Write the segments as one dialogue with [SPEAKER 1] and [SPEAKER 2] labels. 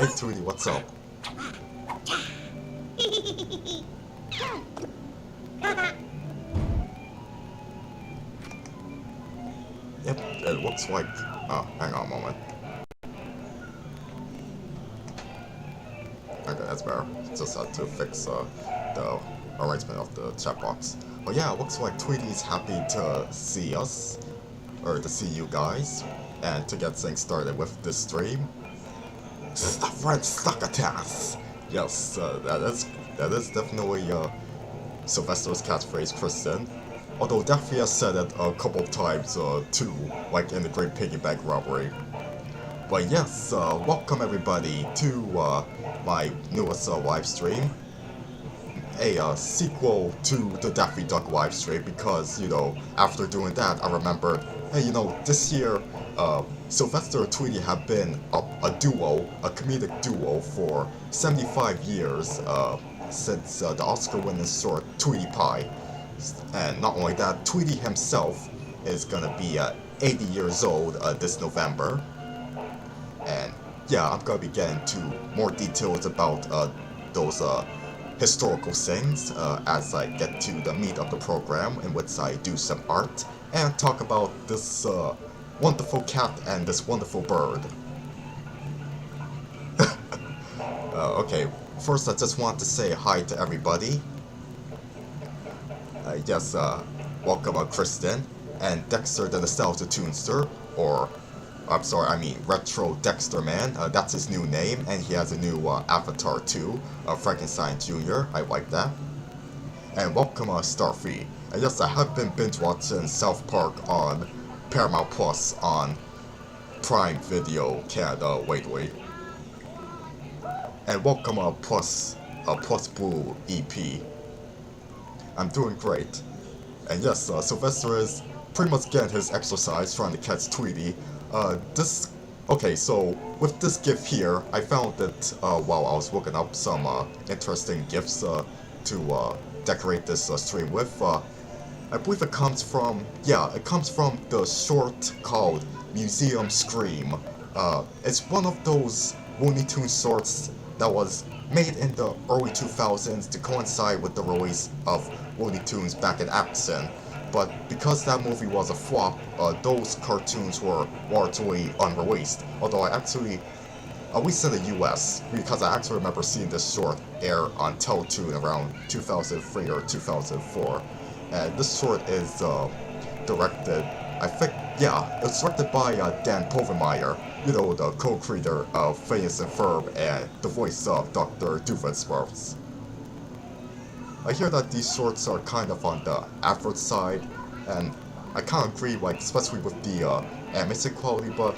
[SPEAKER 1] Hey Tweety, what's up? Yep, it looks like... Oh, hang on a moment. Okay, that's better. Just had to fix the arrangement of the chat box. But yeah, it looks like Tweety's happy to see us, or to see you guys, and to get things started with this stream. Red Succotash! Yes, that is definitely Sylvester's catchphrase, Kristen. Although Daffy has said it a couple of times too, like in the Great Piggy Bank Robbery. But yes, welcome everybody to my newest live stream. A sequel to the Daffy Duck live stream because, you know, after doing that I remembered, hey, you know, this year Sylvester and Tweety have been a duo, a comedic duo for 75 years since the Oscar-winning short Tweety Pie. And not only that, Tweety himself is gonna be 80 years old this November. And yeah, I'm gonna be getting into more details about those historical things as I get to the meat of the program, in which I do some art and talk about this wonderful cat and this wonderful bird. Okay, first I just want to say hi to everybody. Yes, welcome Kristen and Dexter the Nostalgia Tunester, or I'm sorry, I mean Retro Dexter Man. That's his new name, and he has a new avatar too, Frankenstein Jr. I like that. And welcome Starfy. And yes, I have been binge watching South Park on Paramount Plus on Prime Video Canada. Wait. And welcome Plus Blue EP. I'm doing great. And yes, Sylvester is pretty much getting his exercise trying to catch Tweety. Okay, so with this GIF here, I found it while I was looking up some interesting GIFs to decorate this stream with. I believe it comes from, it comes from the short called Museum Scream. It's one of those Looney Tunes shorts that was made in the early 2000s to coincide with the release of Looney Tunes Back in Action. But because that movie was a flop, those cartoons were largely unreleased. Although I actually, at least in the US, because I actually remember seeing this short air on Teletoon around 2003 or 2004. And this short is directed, I think, it's directed by Dan Povenmire, you know, the co-creator of Phineas and Ferb and the voice of Dr. Doofenshmirtz. I hear that these shorts are kind of on the average side, and I kind of agree, like, especially with the animation quality, but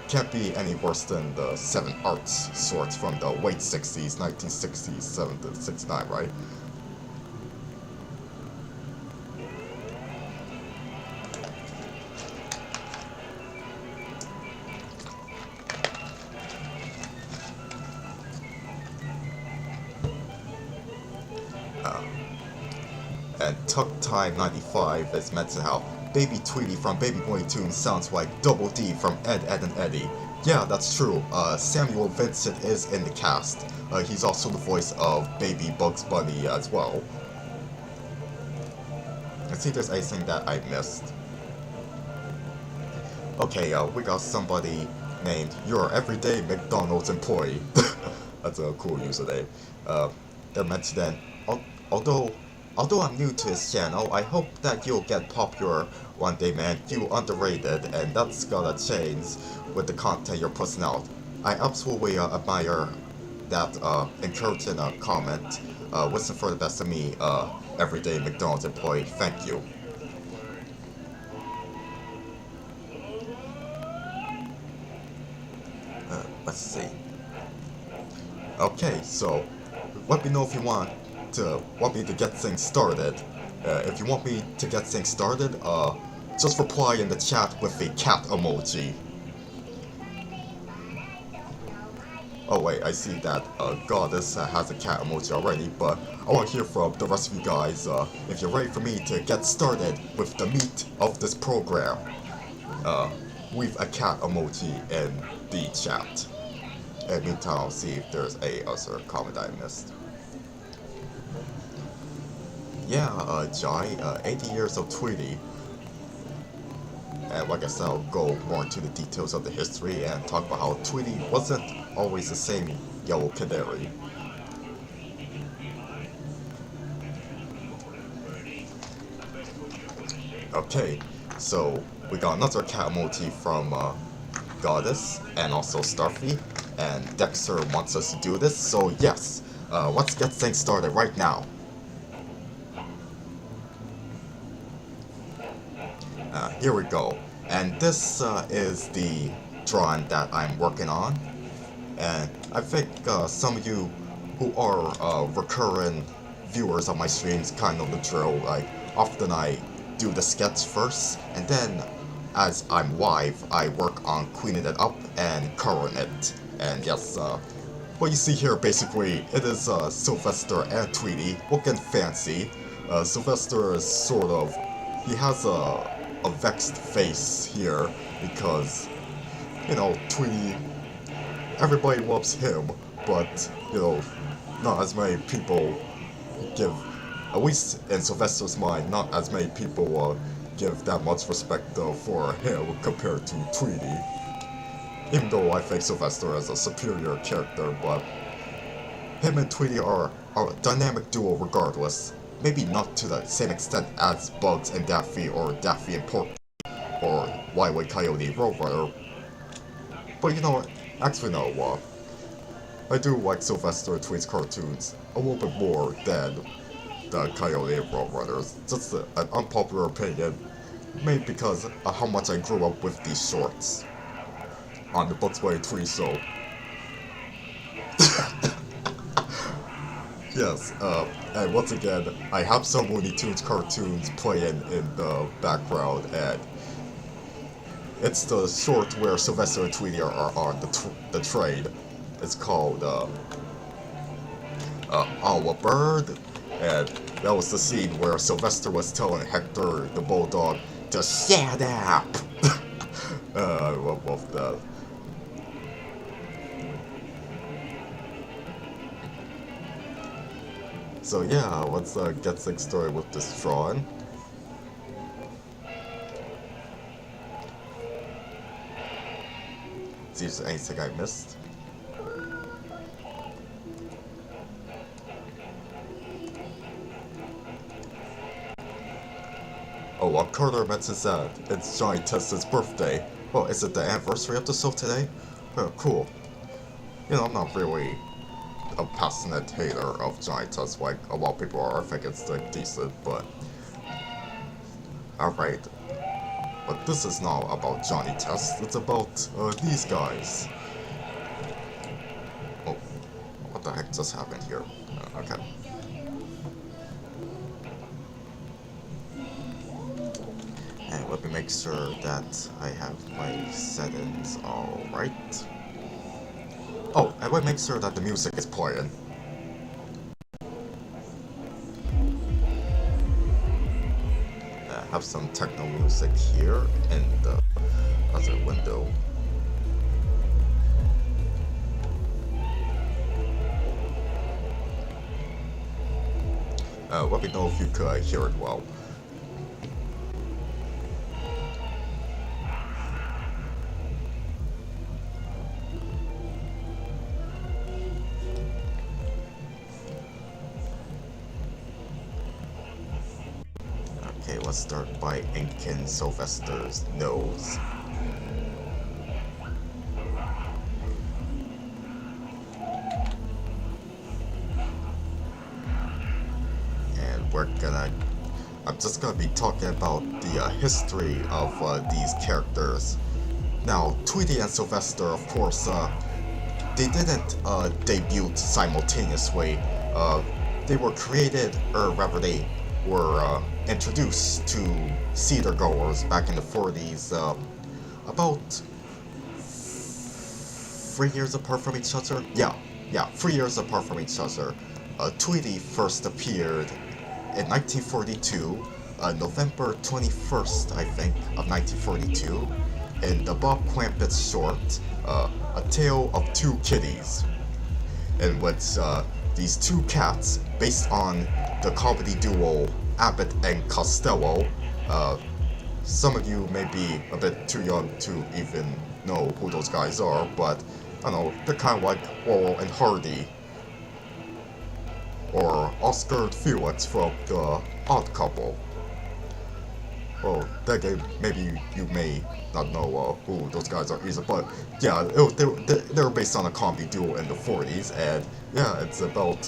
[SPEAKER 1] can't be any worse than the 7 Arts shorts from the late 60s, 1960s, 7 to 69, right? And Tuck Time 95 is mentioned how Baby Tweety from Baby Looney Tunes sounds like Double D from Ed, Ed and Eddie. Yeah, that's true. Samuel Vincent is in the cast. He's also the voice of Baby Bugs Bunny as well. Let's see if there's anything that I missed. Okay, we got somebody named Your Everyday McDonald's Employee. That's a cool username. They're mentioning, Although I'm new to this channel, I hope that you'll get popular one day, man. You're underrated, and that's gonna change with the content you're putting out. I absolutely admire that encouraging comment. Wishing for the best of me, everyday McDonald's employee. Thank you. Let's see. Okay, so let me know if you want me to get things started. If you want me to get things started, just reply in the chat with a cat emoji. Oh wait, I see that Goddess has a cat emoji already, but I want to hear from the rest of you guys if you're ready for me to get started with the meat of this program. Leave a cat emoji in the chat. In the meantime, I'll see if there's a other comment I missed. Yeah, Jai, 80 years of Tweety. And like I said, I'll go more into the details of the history and talk about how Tweety wasn't always the same yellow canary. Okay, so we got another cat emoji from Goddess and also Starfy, and Dexter wants us to do this, so yes, let's get things started right now. Here we go, and this is the drawing that I'm working on, and I think some of you who are recurrent viewers of my streams kind of know the drill. Like, often I do the sketch first, and then as I'm live, I work on cleaning it up and coloring it. And yes, what you see here basically, it is Sylvester and Tweety looking fancy. Sylvester is sort of, he has a vexed face here because, you know, Tweety, everybody loves him, but, you know, not as many people give, at least in Sylvester's mind, not as many people give that much respect for him compared to Tweety. Even though I think Sylvester is a superior character, but him and Tweety are a dynamic duo regardless. Maybe not to the same extent as Bugs and Daffy, or Daffy and Porky, or Wily Coyote Roadrunner. But you know what? Actually no, I do like Sylvester and Tweety's cartoons a little bit more than the Coyote and Roadrunners. Just an unpopular opinion, maybe because of how much I grew up with these shorts on the Bugs Bunny Tweety show. Yes, and once again, I have some Looney Tunes cartoons playing in the background, and it's the short where Sylvester and Tweety are on the train. It's called OwO Bird, and that was the scene where Sylvester was telling Hector, the bulldog, to shut up! I love that. So yeah, let's get things started with this drawing. See if there's anything I missed. Oh, Carter mentions that it's Johnny Test's birthday. Well, is it the anniversary of the show today? Oh, cool. You know, I'm not really a passionate hater of Johnny Test like a lot of people are. I think it's like decent, but alright. But this is not about Johnny Test, it's about these guys. Oh, what the heck just happened here? Okay. And let me make sure that I have my settings all right. Oh, and let me make sure that the music is playing. I have some techno music here in the other window. Let me know if you could hear it well. Okay, let's start by inking Sylvester's nose. I'm just gonna be talking about the history of these characters. Now, Tweety and Sylvester, of course, they didn't debut simultaneously. They were created, or rather they were introduced to theater goers back in the 40s, about 3 years apart from each other? Yeah, 3 years apart from each other. Tweety first appeared in 1942, November 21st, I think, of 1942, in the Bob Clampett short, A Tale of Two Kitties, in which these two cats, based on the comedy duo Abbott and Costello, some of you may be a bit too young to even know who those guys are, but I don't know, they're kind of like Laurel and Hardy, or Oscar Felix from The Odd Couple. Well, that game, maybe you may not know who those guys are either, but yeah, they were based on a comedy duo in the 40s, and yeah, it's about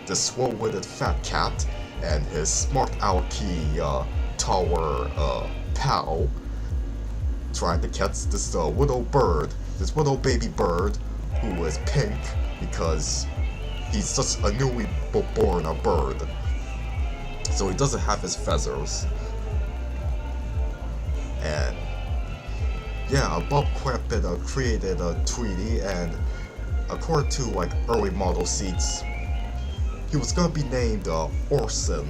[SPEAKER 1] this swole-witted fat cat and his smart alecky taller pal trying to catch this little baby bird who is pink because he's just a newly born bird, so he doesn't have his feathers. And yeah, Bob Clampett created Tweety, and according to like early model seats, he was gonna be named Orson.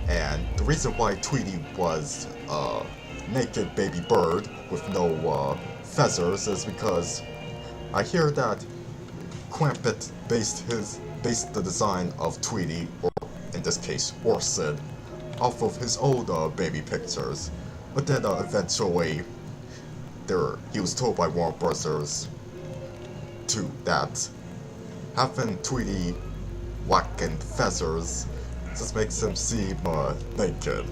[SPEAKER 1] And the reason why Tweety was a naked baby bird with no feathers is because I hear that Clampett based the design of Tweety, or in this case Orson, off of his old baby pictures. But then eventually, he was told by Warner Brothers that having Tweety lacking feathers just makes him seem naked.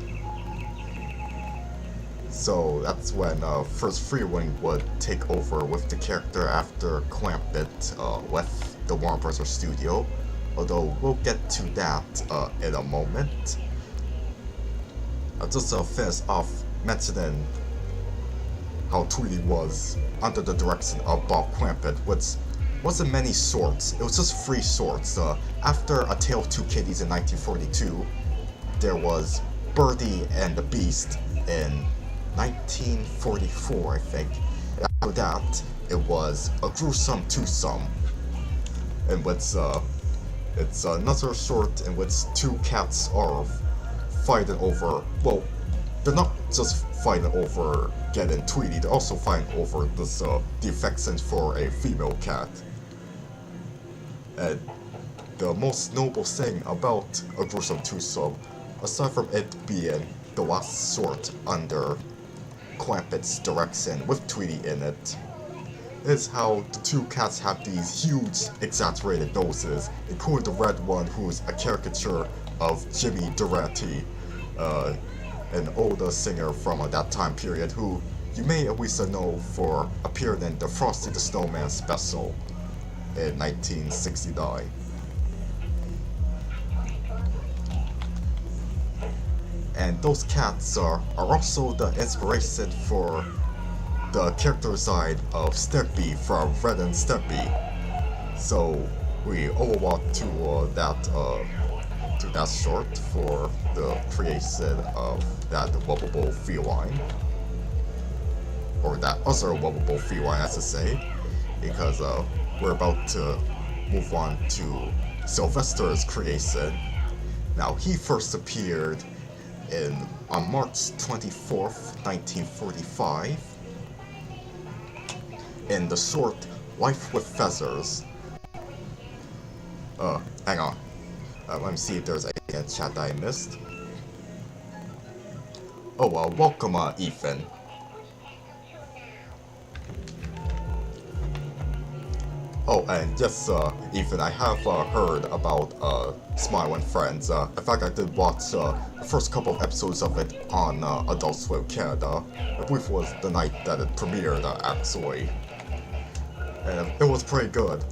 [SPEAKER 1] So that's when Friz Freleng would take over with the character after Clampett left the Warner Brothers studio. Although we'll get to that in a moment. I'll just finish off mentioning how Tweety was under the direction of Bob Clampett, which wasn't many shorts. It was just 3 shorts. After A Tale of Two Kitties in 1942, there was Birdie and the Beast in 1944, I think. And after that, it was A Gruesome Twosome, in which it's another short in which 2 cats are fighting over, well, they're not just fighting over getting Tweety, they're also fighting over this, the affection for a female cat. And the most noble thing about A Gruesome Twosome, aside from it being the last short under Clampett's direction with Tweety in it, is how the 2 cats have these huge exaggerated noses, including the red one who's a caricature of Jimmy Durante, an older singer from that time period who you may at least know for appearing in the Frosty the Snowman special in 1969. And those cats are also the inspiration for the character design of Stimpy from Ren and Stimpy. So we owe to that short for the creation of that lovable feline, or that other lovable feline, as to say, because we're about to move on to Sylvester's creation. Now, he first appeared on March 24th, 1945, in the short Life with Feathers. Hang on. Let me see if there's anything in chat that I missed. Oh, welcome, Ethan. Oh, and yes, Ethan, I have heard about Smile and Friends. In fact, I did watch the first couple of episodes of it on Adult Swim Canada. I believe it was the night that it premiered, actually. And it was pretty good.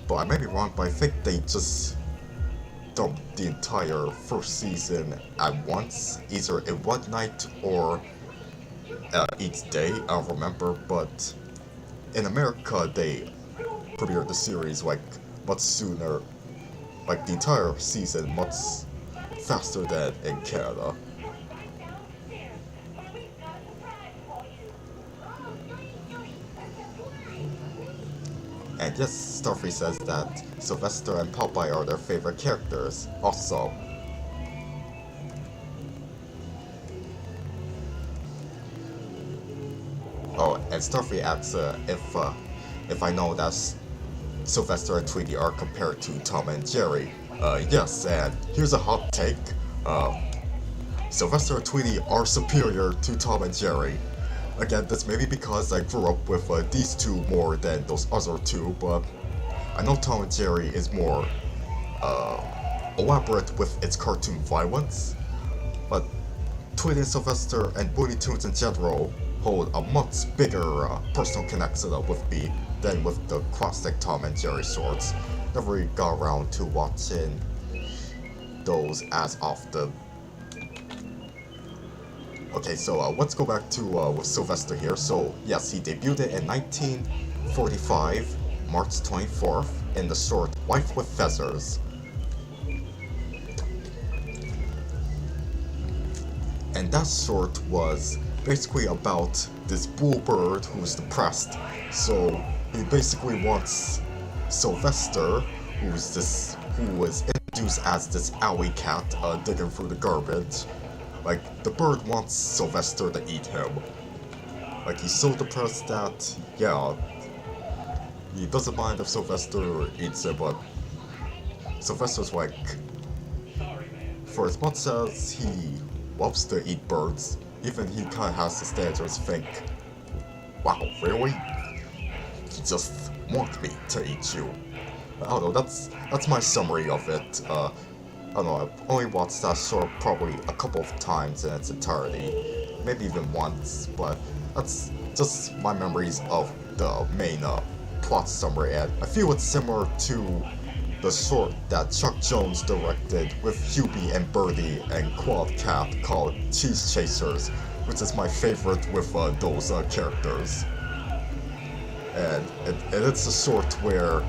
[SPEAKER 1] But I may be wrong, but I think they just dumped the entire first season at once, either in one night or each day, I don't remember, but in America they premiered the series like much sooner, like the entire season much faster than in Canada. And yes, Starfree says that Sylvester and Popeye are their favorite characters, also. Oh, and Starfy asks if I know that Sylvester and Tweety are compared to Tom and Jerry. Yes, and here's a hot take. Sylvester and Tweety are superior to Tom and Jerry. Again, this may be because I grew up with these two more than those other two, but I know Tom and Jerry is more elaborate with its cartoon violence, but Tweety and Sylvester and Looney Tunes in general hold a much bigger personal connection with me than with the classic Tom and Jerry sorts. Never really got around to watching those as often. Okay, so let's go back to with Sylvester here. So yes, he debuted in 1945, March 24th, in the short Wife with Feathers. And that short was basically about this bluebird who's depressed. So he basically wants Sylvester, who was introduced as this alley cat digging through the garbage. Like, the bird wants Sylvester to eat him. Like, he's so depressed that, yeah, he doesn't mind if Sylvester eats him, but Sylvester's like, for as much as he loves to eat birds, even he kind of has the standards to think, wow, really? You just want me to eat you. I don't know, that's my summary of it. I don't know, I've only watched that show probably a couple of times in its entirety, maybe even once, but that's just my memories of the main plot summary, and I feel it's similar to the short that Chuck Jones directed with Hubie and Birdie and Quad Cat called Cheese Chasers, which is my favorite with those characters. And it's a short where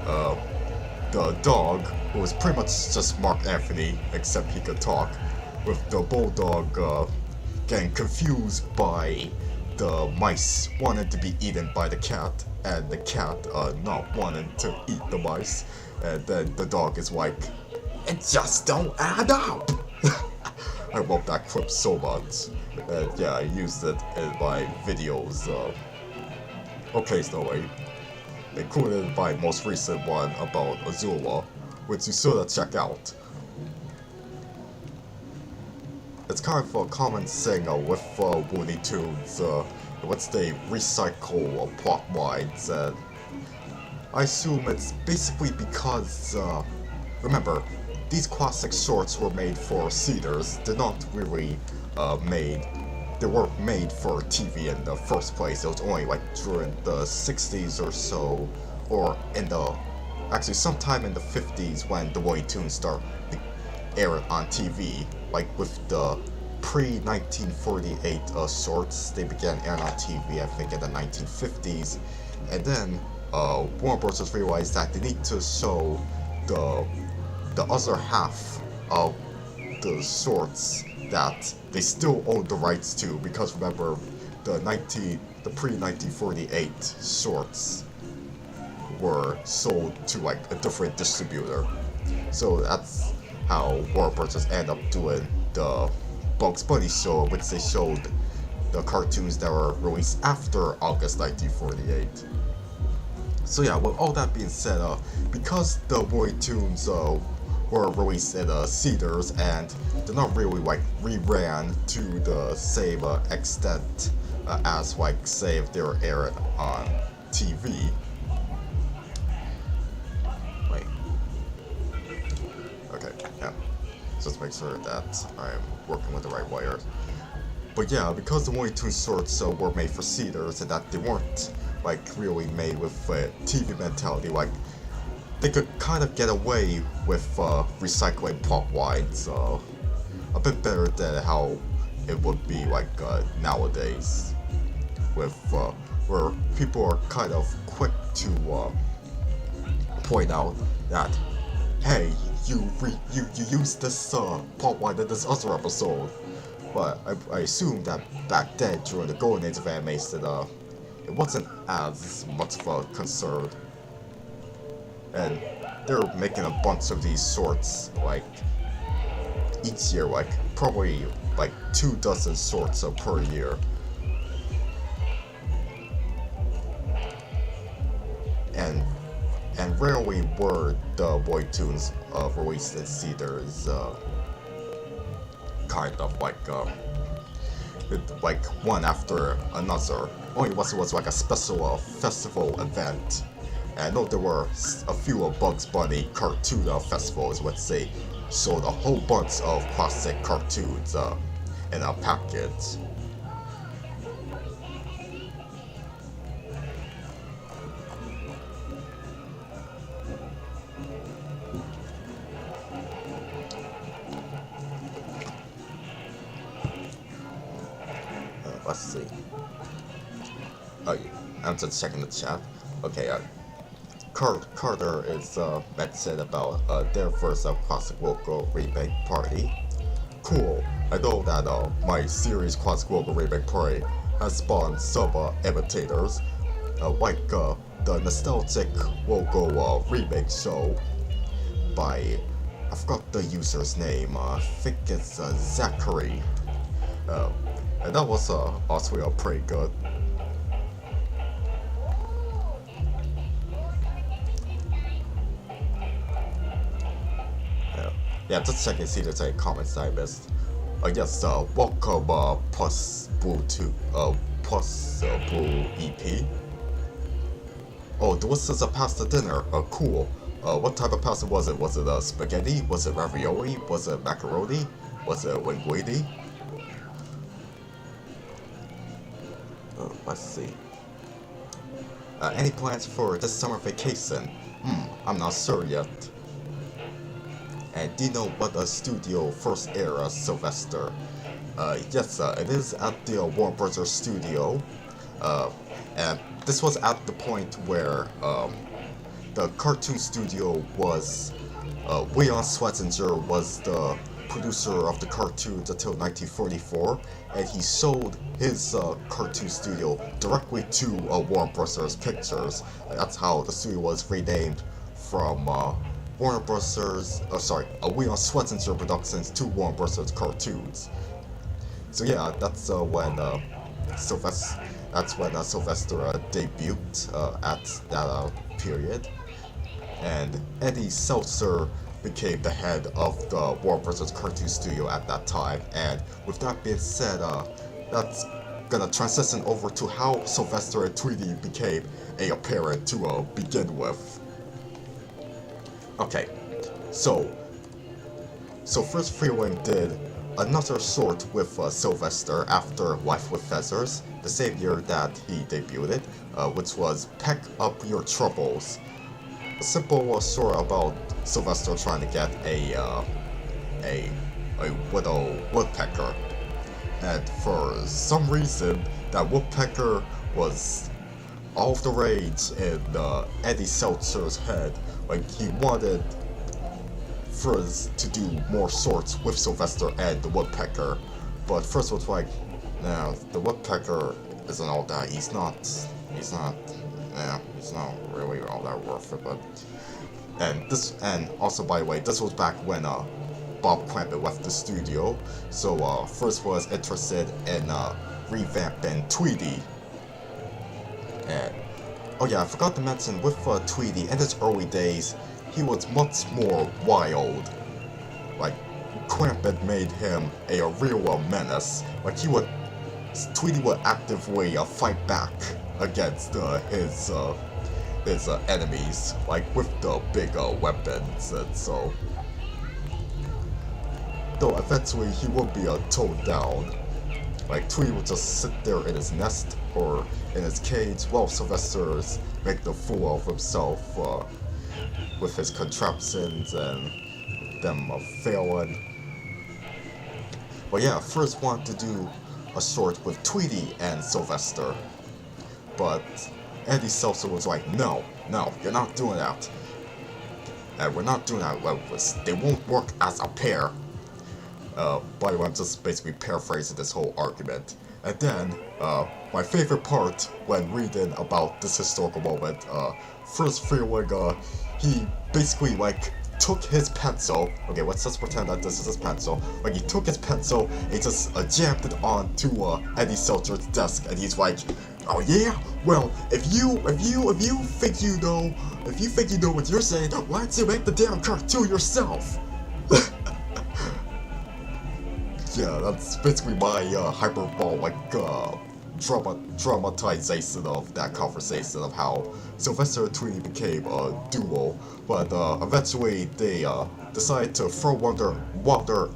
[SPEAKER 1] the dog, who was pretty much just Mark Anthony, except he could talk, with the bulldog getting confused by the mice wanting to be eaten by the cat, and the cat not wanting to eat the mice, and then the dog is like, it just don't add up! I love that clip so much, and yeah, I used it in my videos occasionally, including my most recent one about Azula, which you should check out. It's kind of a common thing with Looney Tunes, once they recycle plot lines, and I assume it's basically because, remember, these classic shorts were made for theaters. They're not really they weren't made for TV in the first place. It was only like during the 60s or so, or actually sometime in the 50s when the Looney Tunes started airing on TV, like with the pre-1948 shorts. They began airing on TV, I think, in the 1950s, and then Warner Bros. Just realized that they need to show the other half of the shorts that they still own the rights to, because remember, the pre-1948 shorts were sold to like a different distributor. So that's how Warner Bros. Just ended up doing the Bugs Bunny show, which they showed the cartoons that were released after August 1948. So yeah, with all that being said, because the Looney Tunes were released in theaters and they're not really like reran to the same extent as like say if they were aired on TV. Wait. Okay, yeah. Just make sure that I'm working with the right wires. But yeah, because the Looney Tunes shorts were made for theaters and that they weren't like really made with TV mentality, like they could kind of get away with recycling plot lines a bit better than how it would be like nowadays, with where people are kind of quick to point out that, hey, you used this plot line in this other episode. But I assume that back then, during the golden age of animation, it wasn't as much of a concern. And they're making a bunch of these shorts, like, each year, like, probably, like, 24 shorts per year. rarely were the Looney Tunes released in theaters, kind of like one after another. Only once it was like a special festival event. And I know there were a few Bugs Bunny cartoon festivals, let's say, showed a whole bunch of classic cartoons in a package. Let's see. I'm just checking the chat. Okay, Carter is mentioned about their first classic local remake party. Cool. I know that my series classic local remake party has spawned some imitators, like the nostalgic local remake show by, I forgot the user's name. I think it's Zachary. And that was also pretty good. Yeah, just checking see if there's any comments I missed. Yes, welcome Plus Blue to Blue EP. Oh, this is a pasta dinner. Cool. What type of pasta was it? Was it spaghetti? Was it ravioli? Was it macaroni? Was it linguine? Let's see. Any plans for this summer vacation? I'm not sure yet. And do you know what studio first aired Sylvester? Yes, it is at the Warner Bros. Studio. And this was at the point where the cartoon studio was, Leon Schlesinger was the producer of the cartoons until 1944, and he sold his cartoon studio directly to Warner Bros. Pictures. That's how the studio was renamed from Warner Bros. Leon Schlesinger Productions to Warner Bros. Cartoons. So yeah, that's when Sylvester debuted at that period, and Eddie Seltzer became the head of the Warner Bros. Cartoon Studio at that time. And with that being said, that's gonna transition over to how Sylvester and Tweety became a parent to begin with. Okay, so Friz Freleng did another short with Sylvester after Life with Feathers, the same year that he debuted, which was Peck Up Your Troubles. A simple story about Sylvester trying to get a widow woodpecker, and for some reason that woodpecker was all the rage in Eddie Seltzer's head. Like, he wanted Friz to do more shorts with Sylvester and the woodpecker, but Friz was like, nah, the woodpecker isn't all that. He's not really all that worth it. But and also, by the way, this was back when Bob Clampett left the studio, so Friz was interested in revamping Tweety. And oh yeah, I forgot to mention, with Tweety in his early days, he was much more wild. Like, Clampett made him a real menace. Like, Tweety would actively fight back against his enemies, like with the big weapons, and so. Though eventually he would be toned down. Like, Tweety would just sit there in his nest or in his cage while Sylvester's make the fool of himself with his contraptions and them failing. But yeah, Friz wanted to do a short with Tweety and Sylvester, but Eddie Seltzer was like, no, you're not doing that. And we're not doing that. They won't work as a pair. By the way, I'm just basically paraphrasing this whole argument. And then, my favorite part when reading about this historical moment, Friz Freleng, he basically, like, took his pencil. Okay, let's just pretend that this is his pencil. Like, he took his pencil and he just jammed it onto Eddie Seltzer's desk, and he's like, Oh yeah? Well, if you think you know, what you're saying, why don't you make the damn cartoon yourself? Yeah, that's basically my hyperbolic dramatization of that conversation of how Sylvester and Tweety became a duo, but eventually they decided to throw water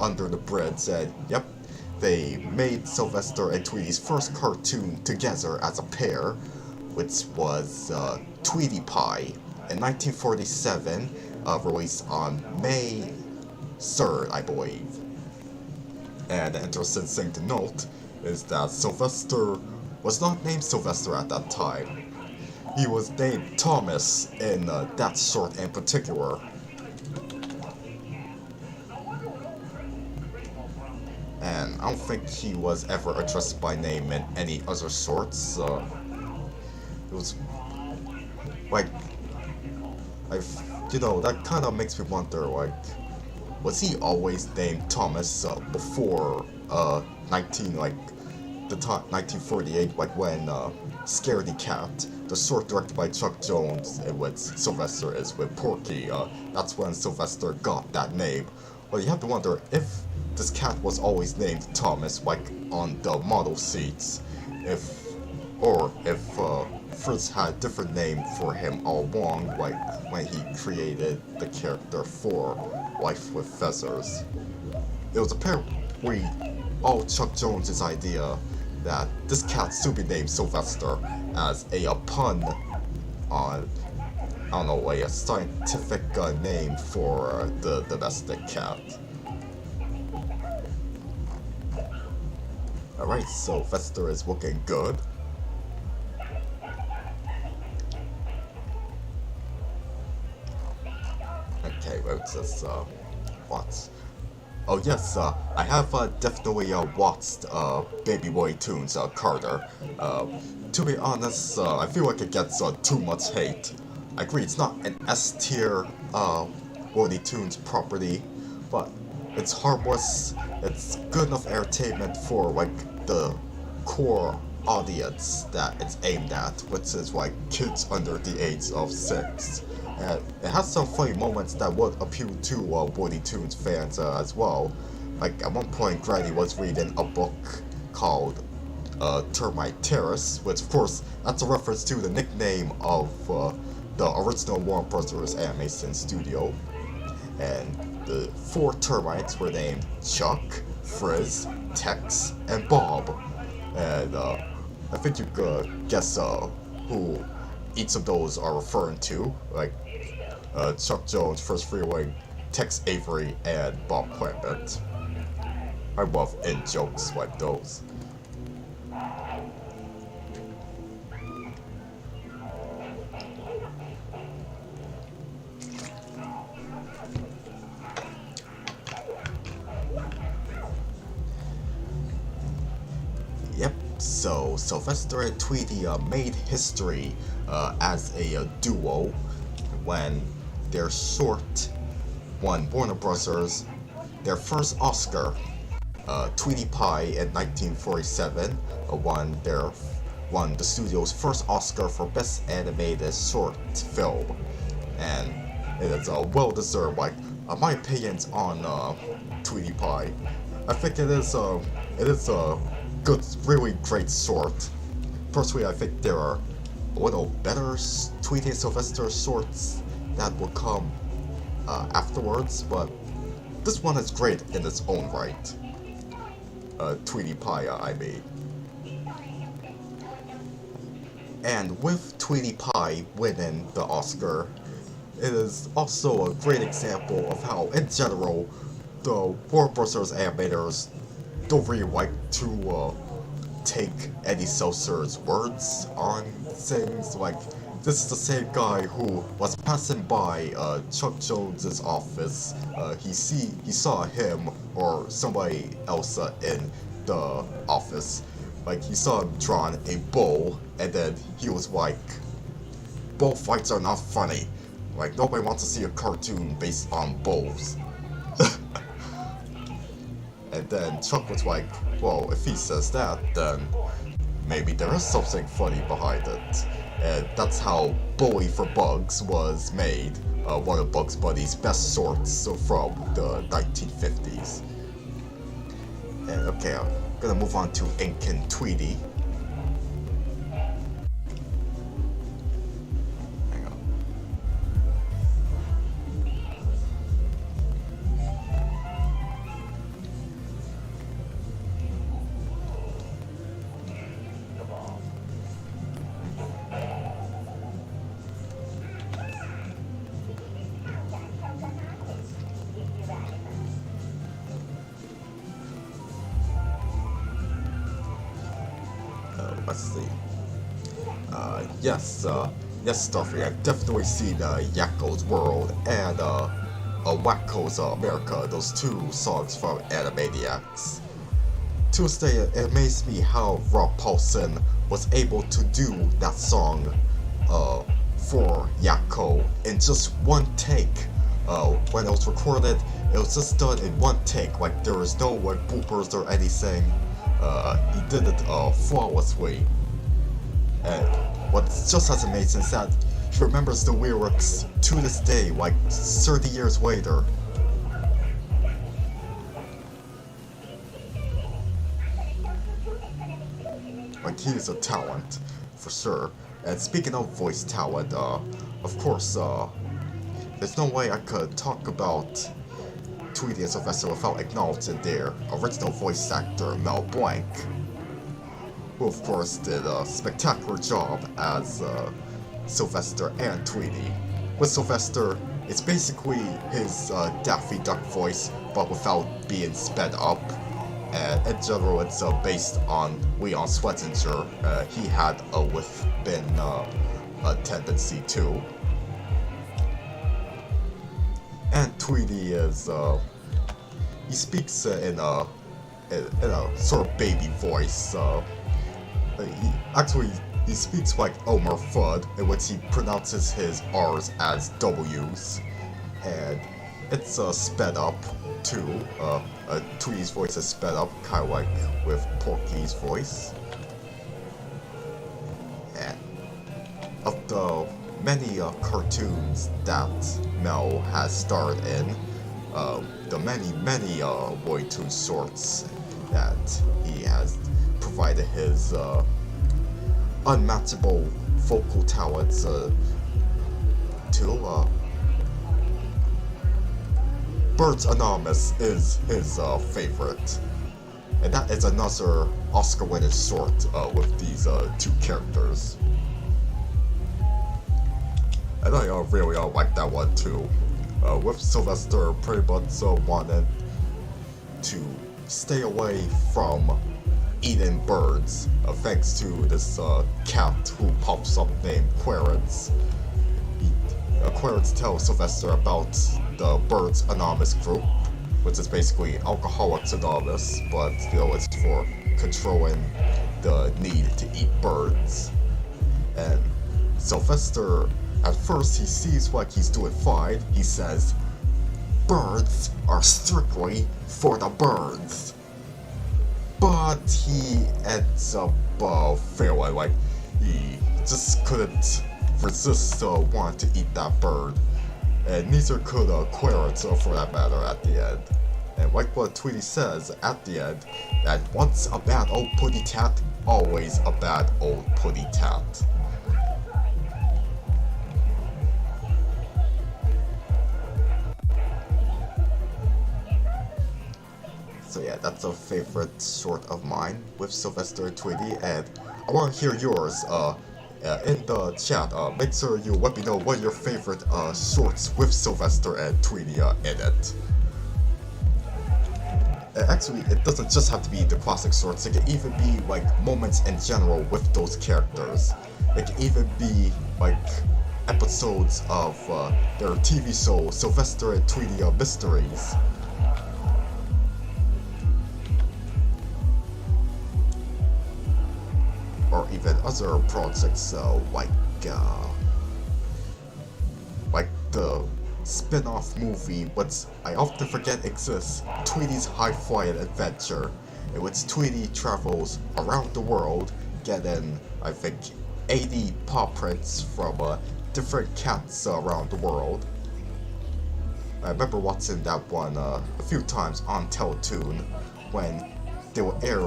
[SPEAKER 1] under the bridge, and yep, they made Sylvester and Tweety's first cartoon together as a pair, which was Tweety Pie in 1947, released on May 3rd, I believe. And the interesting thing to note is that Sylvester was not named Sylvester at that time. He was named Thomas in that short in particular. And I don't think he was ever addressed by name in any other sorts. It was like, that kind of makes me wonder, like, was he always named Thomas before 1948, like when Scaredy Cat, the short directed by Chuck Jones, in which Sylvester is with Porky, that's when Sylvester got that name. Well, you have to wonder if this cat was always named Thomas, like on the model seats, or if Friz had a different name for him all along, like when he created the character for Life with Feathers. It was apparently all Chuck Jones' idea that this cat should be named Sylvester as a pun on, I don't know, a scientific name for the domestic cat. Alright, Sylvester is looking good. Okay, what's this, what? Oh yes, I have definitely watched Baby Looney Tunes, Carter. To be honest, I feel like it gets too much hate. I agree, it's not an S-tier Looney Tunes property, but it's harmless, it's good enough entertainment for like the core audience that it's aimed at, which is like kids under the age of 6. And it has some funny moments that would appeal to Looney Tunes fans as well. Like at one point, Granny was reading a book called Termite Terrace, which of course that's a reference to the nickname of the original Warner Brothers animation studio. And the 4 termites were named Chuck, Friz, Tex, and Bob. And I think you could guess who each of those are referring to, like Chuck Jones, Friz Freleng, Tex Avery, and Bob Clampett. I love in-jokes like those. Yep, so Sylvester and Tweety made history as a duo when their short won Warner Brothers their first Oscar. Tweety Pie in 1947 won the studio's first Oscar for Best Animated Short Film, and it is well-deserved. Like my opinions on Tweety Pie, I think it is a good, really great short. Personally, I think there are a little better Tweety and Sylvester shorts that will come afterwards, but this one is great in its own right. Tweety Pie, I mean. And with Tweety Pie winning the Oscar, it is also a great example of how, in general, the Warner Brothers animators don't really like to take Eddie Seltzer's words on things. Like, this is the same guy who was passing by Chuck Jones's office. He saw him or somebody else in the office. Like, he saw him drawing a bull, and then he was like, "Bullfights are not funny. Like, nobody wants to see a cartoon based on bulls." And then Chuck was like, "Well, if he says that, then maybe there is something funny behind it. And that's how Bully for Bugs was made, one of Bugs Bunny's best sorts from the 1950s. And okay, I'm gonna move on to Ink and Tweety. Hang on. Let's see. Yes, Stuffy, I've definitely seen Wackos World and Wackos America, those two songs from Animaniacs. Tuesday, it amazed me how Rob Paulson was able to do that song for Yakko in just one take. When it was recorded, it was just done in one take, like there was no bloopers or anything. He did it flawlessly. And what's just as amazing is that he remembers the lyrics to this day, like 30 years later. Like, he is a talent, for sure. And speaking of voice talent, of course, there's no way I could talk about Tweety and Sylvester without acknowledging their original voice actor, Mel Blank, who of course did a spectacular job as Sylvester and Tweety. With Sylvester, it's basically his Daffy Duck voice, but without being sped up. And in general, it's based on Leon Schlesinger. He had a lisping tendency too. And Tweety is, he speaks in a sort of baby voice. He speaks like Elmer Fudd, in which he pronounces his R's as W's. And it's sped up too. Tweety's voice is sped up, kind of like with Porky's voice. And of the many cartoons that Mel has starred in, the many Looney Tunes sorts that he has provided his unmatchable vocal talents to, Birds Anonymous is his favorite, and that is another Oscar-winning sort with these two characters. And I really like that one too. With Sylvester, pretty much wanted to stay away from eating birds, thanks to this cat who pops up named Clarence. Clarence tells Sylvester about the Birds Anonymous group, which is basically Alcoholics Anonymous, but it's for controlling the need to eat birds. And Sylvester, at first, he sees like he's doing fine. He says, "Birds are strictly for the birds." But he ends up failing, like he just couldn't resist wanting to eat that bird. And neither could Clarence for that matter at the end. And like what Tweety says at the end, that once a bad old putty tat, always a bad old putty tat. So yeah, that's a favorite short of mine with Sylvester and Tweety, and I want to hear yours in the chat. Make sure you let me know what your favorite shorts with Sylvester and Tweety in it. Actually, it doesn't just have to be the classic shorts, it can even be like moments in general with those characters. It can even be like episodes of their TV show, Sylvester and Tweety Mysteries. Or even other projects like the spin-off movie, which I often forget exists, Tweety's High Flying Adventure, in which Tweety travels around the world getting, I think, 80 paw prints from different cats around the world. I remember watching that one a few times on Teletoon when they would air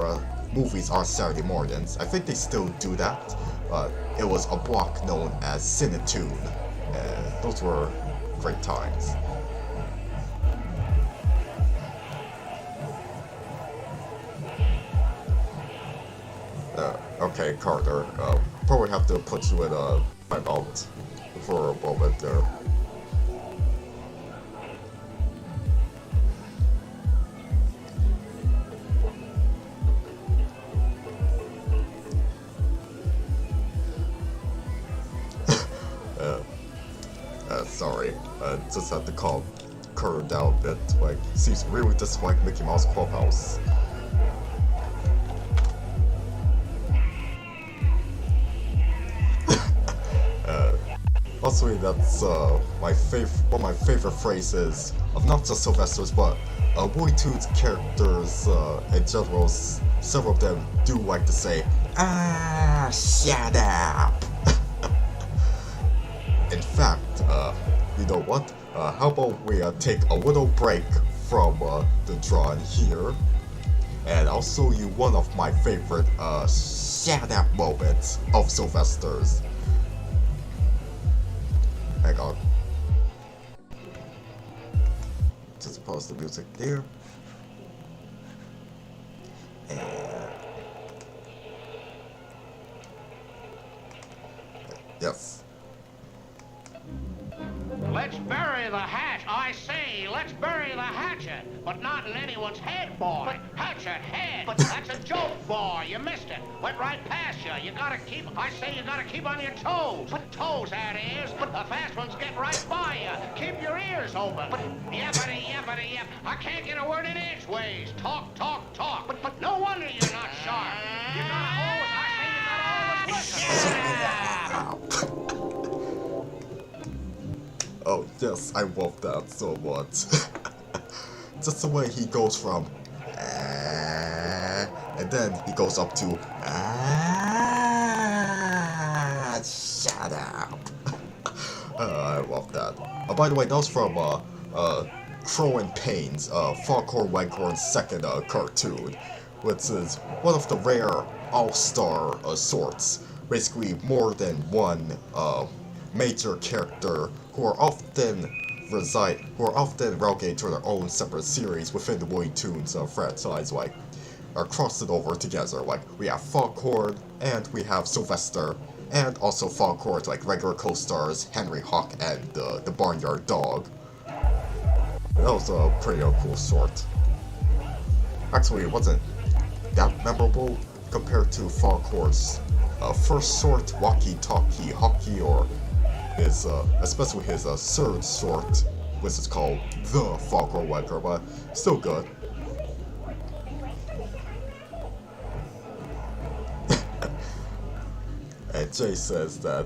[SPEAKER 1] movies on Saturday mornings. I think they still do that, but it was a block known as Cinetoon, and those were great times. Okay, Carter, probably have to put you in a timeout for a moment there. Sorry, just had to calm Carter down a bit. Like, seems really dislike Mickey Mouse Clubhouse. Also, that's one of my favorite phrases of not just Sylvesters, but Looney Tunes characters in general. Several of them do like to say, "Ah, shut up." In fact, you know what? How about we take a little break from the drawing here, and I'll show you one of my favorite shut up moments of Sylvesters. Hang on. Just pause the music there. And yes.
[SPEAKER 2] Let's bury the hatch, I say, let's bury the hatchet, but not in anyone's head, boy. Hatchet, head, but that's a joke, boy. You missed it. Went right past you. You gotta keep on your toes. But toes, that is. But the fast ones get right by you. Keep your ears open. But yappity, yap. I can't get a word in edgeways. Talk. But no wonder you're not sharp. You gotta always, I say you gotta always listen.
[SPEAKER 1] Oh yes, I love that so much. Just the way he goes from and then he goes up to shut up. I love that. By the way, that was from Crow and Pain's Farquhar Whitehorn's second cartoon, which is one of the rare all-star sorts. Basically, more than one major character who are often relegated to their own separate series within the Looney Tunes franchise, like are crossed over together. Like we have Farquhar and we have Sylvester, and also Farquhar's like regular co-stars Henry Hawk and the Barnyard Dog. That was a pretty cool sort. Actually, it wasn't that memorable compared to Farquhar's first sort, Walkie-Talkie Hockey, or his, especially his third sort, which is called the Farquhar Whitehorn, but still good. And Jay says that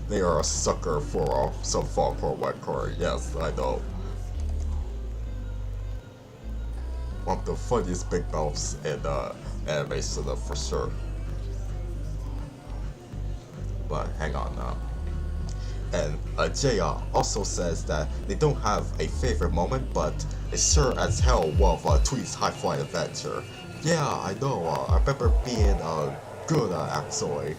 [SPEAKER 1] they are a sucker for some Farquhar Whitehorn. Yes, I know. One of the funniest big mouths in animation, for sure. But hang on now. And Jay also says that they don't have a favorite moment, but it's sure as hell one of Tweety's high flying adventure. Yeah, I know. I remember being good actually.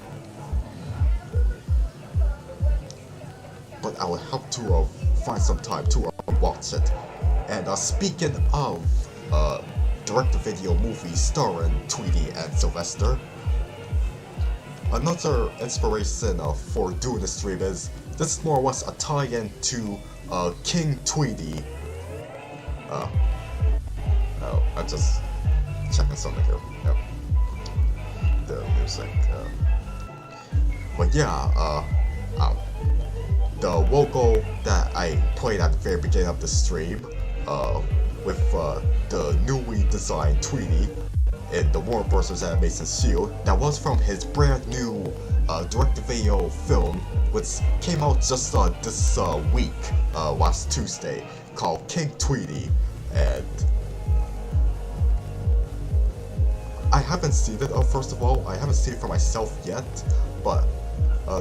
[SPEAKER 1] But I would have to find some time to watch it. And speaking of direct-to-video movies starring Tweety and Sylvester, another inspiration for doing the stream is this more or less a tie-in to King Tweety. Oh, I'm just checking something here. Yep. The music. But yeah, the logo that I played at the very beginning of the stream, with the newly designed Tweety in the Warner Bros. Animation Shield, that was from his brand new direct-to-video film, which came out just this week, last Tuesday, called King Tweety. And I haven't seen it, first of all, I haven't seen it for myself yet, but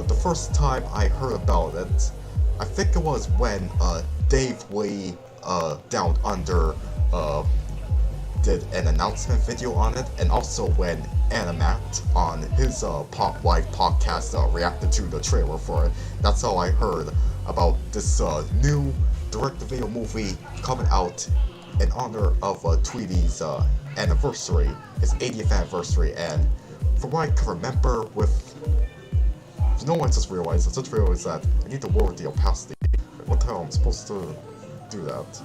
[SPEAKER 1] the first time I heard about it, I think it was when Dave Lee Down Under did an announcement video on it, and also when Animat on his Pop Live podcast reacted to the trailer for it. That's how I heard about this new direct-to-video movie coming out in honor of Tweety's anniversary, his 80th anniversary, and from what I can remember with... You know what I just realized? I just realized that I need to lower the opacity. What the hell, I'm supposed to do that?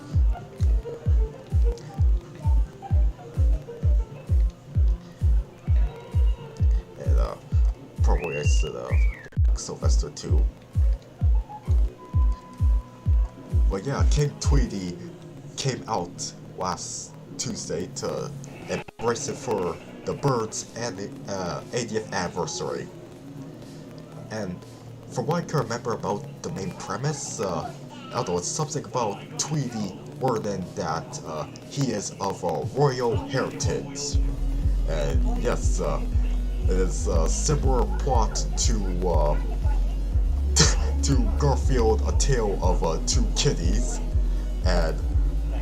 [SPEAKER 1] And probably I should Sylvester too. But yeah, King Tweety came out last Tuesday to embrace it for the Bird's 80th anniversary. And from what I can remember about the main premise, although it's something about Tweety wording that he is of royal heritage. And yes, it is a similar plot to to Garfield, A Tale of Two Kitties, and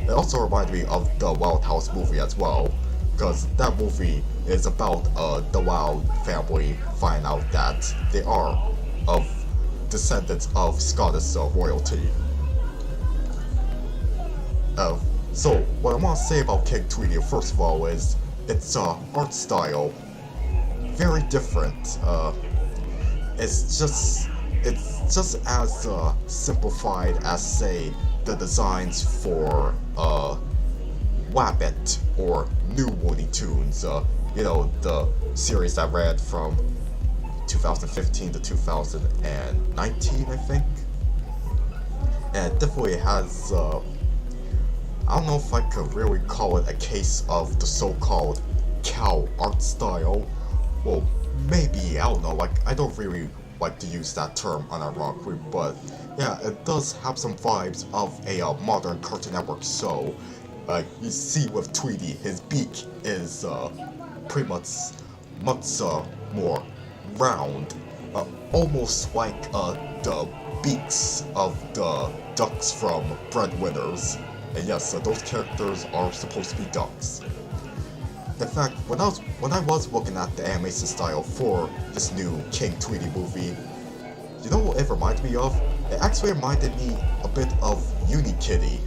[SPEAKER 1] it also reminded me of the Wild House movie as well, because that movie is about the Wild family finding out that they are of descendants of Scottish royalty. So what I want to say about King Tweety, first of all, is its art style very different. It's just as simplified as, say, the designs for Wabbit or New Looney Tunes. You know, the series that ran from 2015 to 2019, I think. And it definitely has, I don't know if I could really call it a case of the so-called cow art style. Well, maybe, I don't know, like, I don't really like to use that term unironically, but yeah, it does have some vibes of a modern Cartoon Network show. You see with Tweety, his beak is pretty much more round, almost like the beaks of the ducks from Breadwinners. And yes, those characters are supposed to be ducks. In fact, when I was looking at the animation style for this new King Tweety movie, you know what it reminded me of? It actually reminded me a bit of Unikitty.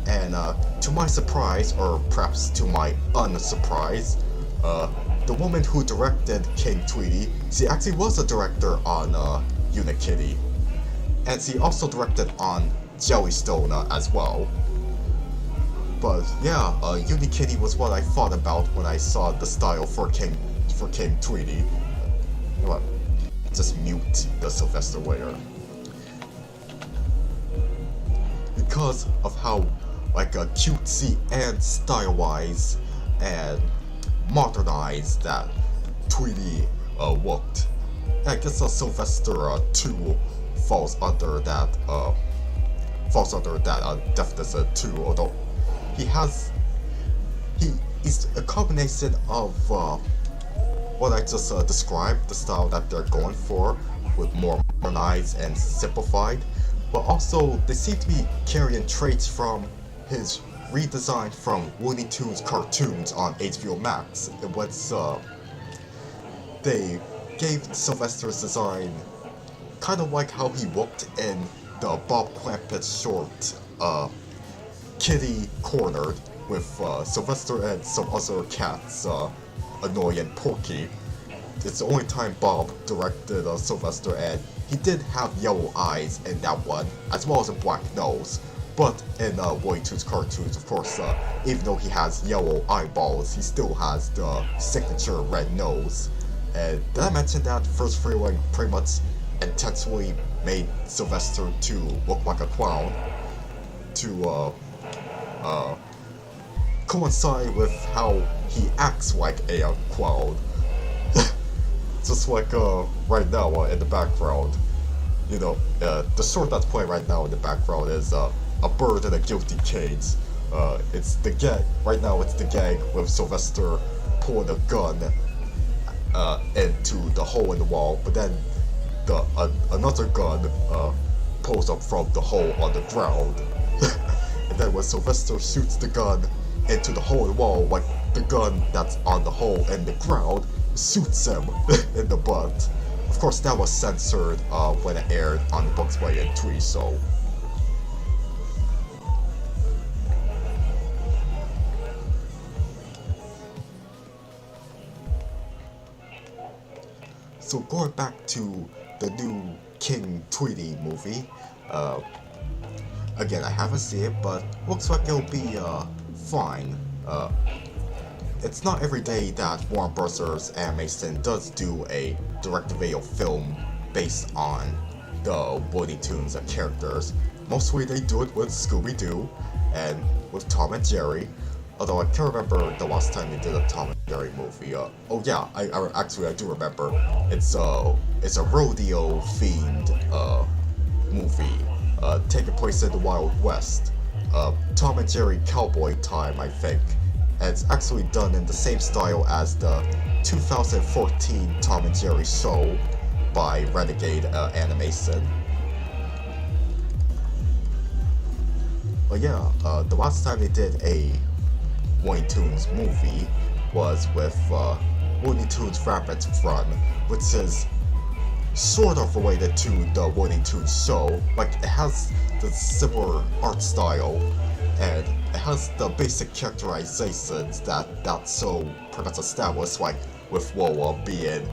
[SPEAKER 1] And to my surprise, or perhaps to my unsurprise, the woman who directed King Tweety, she actually was a director on Unikitty. And she also directed on Jellystone as well. But yeah, Unikitty was what I thought about when I saw the style for King Tweety. Well, just mute the Sylvester layer. Because of how cutesy and stylized and modernized that Tweety looked. I guess Sylvester too falls under that definition too, although he's a combination of what I just described, the style that they're going for, with more modernized and simplified, but also they seem to be carrying traits from his redesign from Looney Tunes cartoons on HBO Max, in which they gave Sylvester's design kind of like how he looked in the Bob Clampett short Kitty Cornered, with Sylvester and some other cats annoying Porky. It's the only time Bob directed Sylvester, and he did have yellow eyes in that one, as well as a black nose. But in Looney Tunes cartoons, of course, even though he has yellow eyeballs, he still has the signature red nose. And did I mention that Friz Freleng pretty much intentionally made Sylvester to look like a clown to coincide with how he acts like a clown? Just like right now in the background, you know, the short that's playing right now in the background is a bird in a guilty cage. It's the gag right now. It's the gag with Sylvester pull the gun into the hole in the wall, but then another gun pulls up from the hole on the ground. And then when Sylvester shoots the gun into the hole in the wall, like the gun that's on the hole in the ground shoots him in the butt. Of course, that was censored when it aired on the Bugs Bunny and Tweety show. So going back to the new King Tweety movie, again, I haven't seen it, but looks like it'll be fine. It's not every day that Warner Bros. Animation does do a direct-to-video film based on the Looney Tunes characters. Mostly they do it with Scooby-Doo and with Tom and Jerry. Although I can't remember the last time they did a Tom and Jerry movie. Oh yeah, I do remember. It's a rodeo-themed movie taking place in the Wild West. Tom and Jerry Cowboy Time, I think. And it's actually done in the same style as the 2014 Tom and Jerry show by Renegade Animation. But yeah, the last time they did a Looney Tunes movie was with Looney Tunes Rabbit Run, which is sort of related to the Looney Tunes show. Like, it has the similar art style, and it has the basic characterizations that show pretty much established, like with WOA being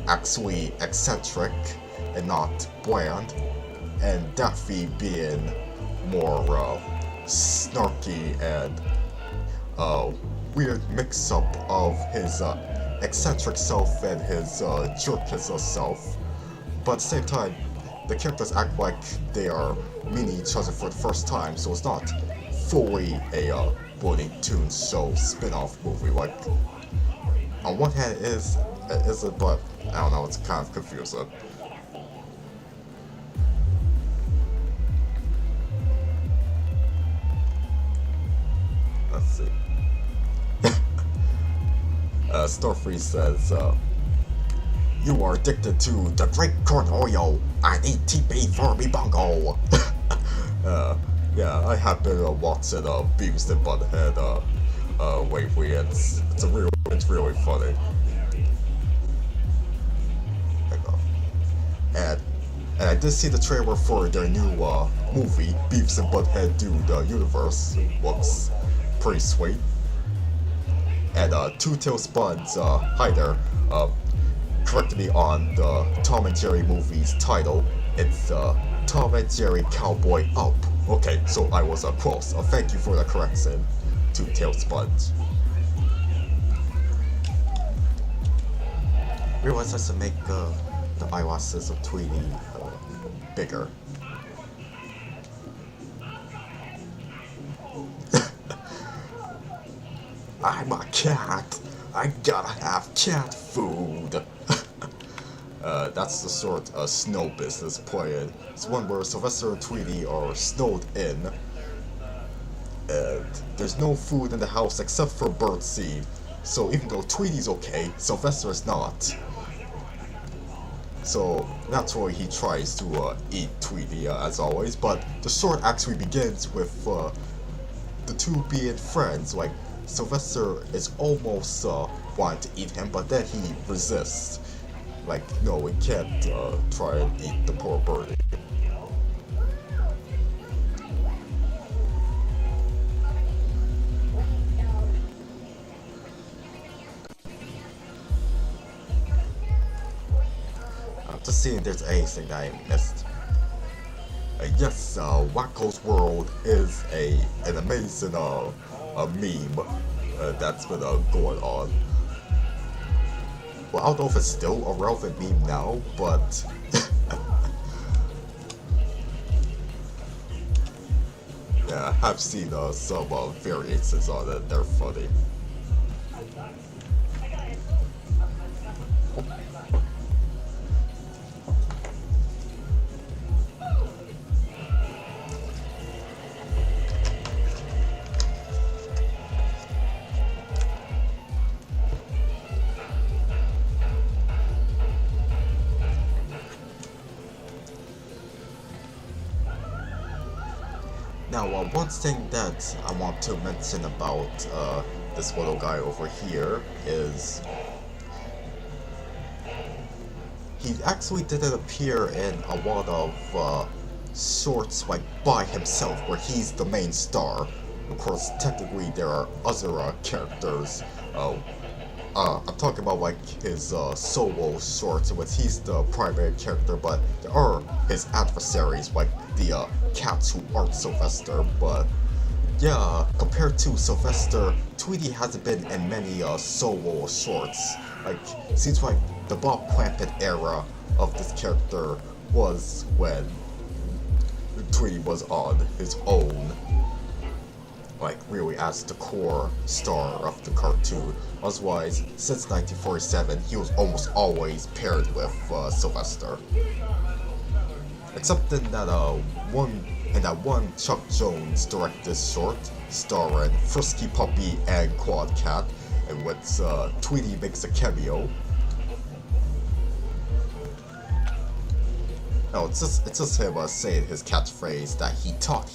[SPEAKER 1] actually eccentric and not bland, and Daffy being more snarky and weird mix-up of his eccentric self and his jerkish self. But at the same time, the characters act like they are meeting each other for the first time, so it's not fully a Looney Tunes show spin-off movie. Like, on one hand it is it, but I don't know, it's kind of confusing. Let's see. Starfreeze says, you are addicted to the great corn oil. I need TP for me bungo. Yeah, I have been watching Beavis and Butthead lately. It's really funny. And I did see the trailer for their new movie, Beavis and Butthead Do the Universe. Looks pretty sweet. And Two Tail Spuds, hi there, corrected me on the Tom and Jerry movie's title. It's Tom and Jerry Cowboy Up. Okay, so I was close. Thank you for the correction, Two Tail Spuds. Realize I should make the eyelashes of Tweety bigger. I'm a cat. I gotta have cat food. That's the sort of snow business playing. It's one where Sylvester and Tweety are snowed in, and there's no food in the house except for birdseed. So even though Tweety's okay, Sylvester is not. So naturally he tries to eat Tweety as always, but the story actually begins with the two being friends. Like, Sylvester is almost wanting to eat him, but then he resists. Like, no, we can't try and eat the poor birdie. I'm just seeing if there's anything that I missed. Yes, Wackos World is an amazing a meme that's been going on. Well, I don't know if it's still a relevant meme now, but yeah, I've seen some variations on it. They're funny. Now, one thing that I want to mention about this little guy over here is he actually didn't appear in a lot of shorts like by himself, where he's the main star. Of course, technically there are other characters. I'm talking about like his solo shorts, in which he's the primary character, but there are his adversaries, like the cats who aren't Sylvester. But yeah, compared to Sylvester, Tweety hasn't been in many solo shorts. Like, seems like the Bob Clampett era of this character was when Tweety was on his own, like really as the core star of the cartoon. Otherwise, since 1947, he was almost always paired with Sylvester. Except in that one Chuck Jones directed short starring Frisky Puppy and Quad Cat, in which Tweety makes a cameo. No, it's just him saying his catchphrase that he taught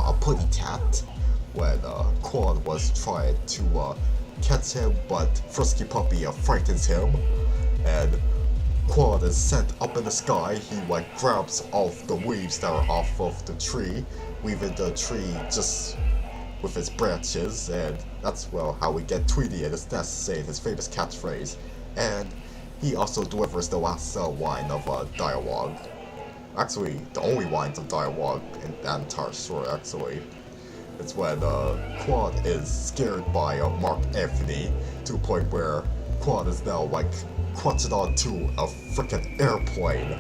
[SPEAKER 1] a putty tat when Quad was trying to catch him, but Frisky Puppy frightens him, and Quad is sent up in the sky. He like grabs off the leaves that are off of the tree, leaving the tree just with its branches, and that's well how we get Tweety in his nest saying his famous catchphrase. And he also delivers the last line of dialogue. Actually, the only lines of dialogue in that entire story, actually. It's when Quad is scared by Mark Anthony to the point where Quad is now like clutching onto a frickin' airplane,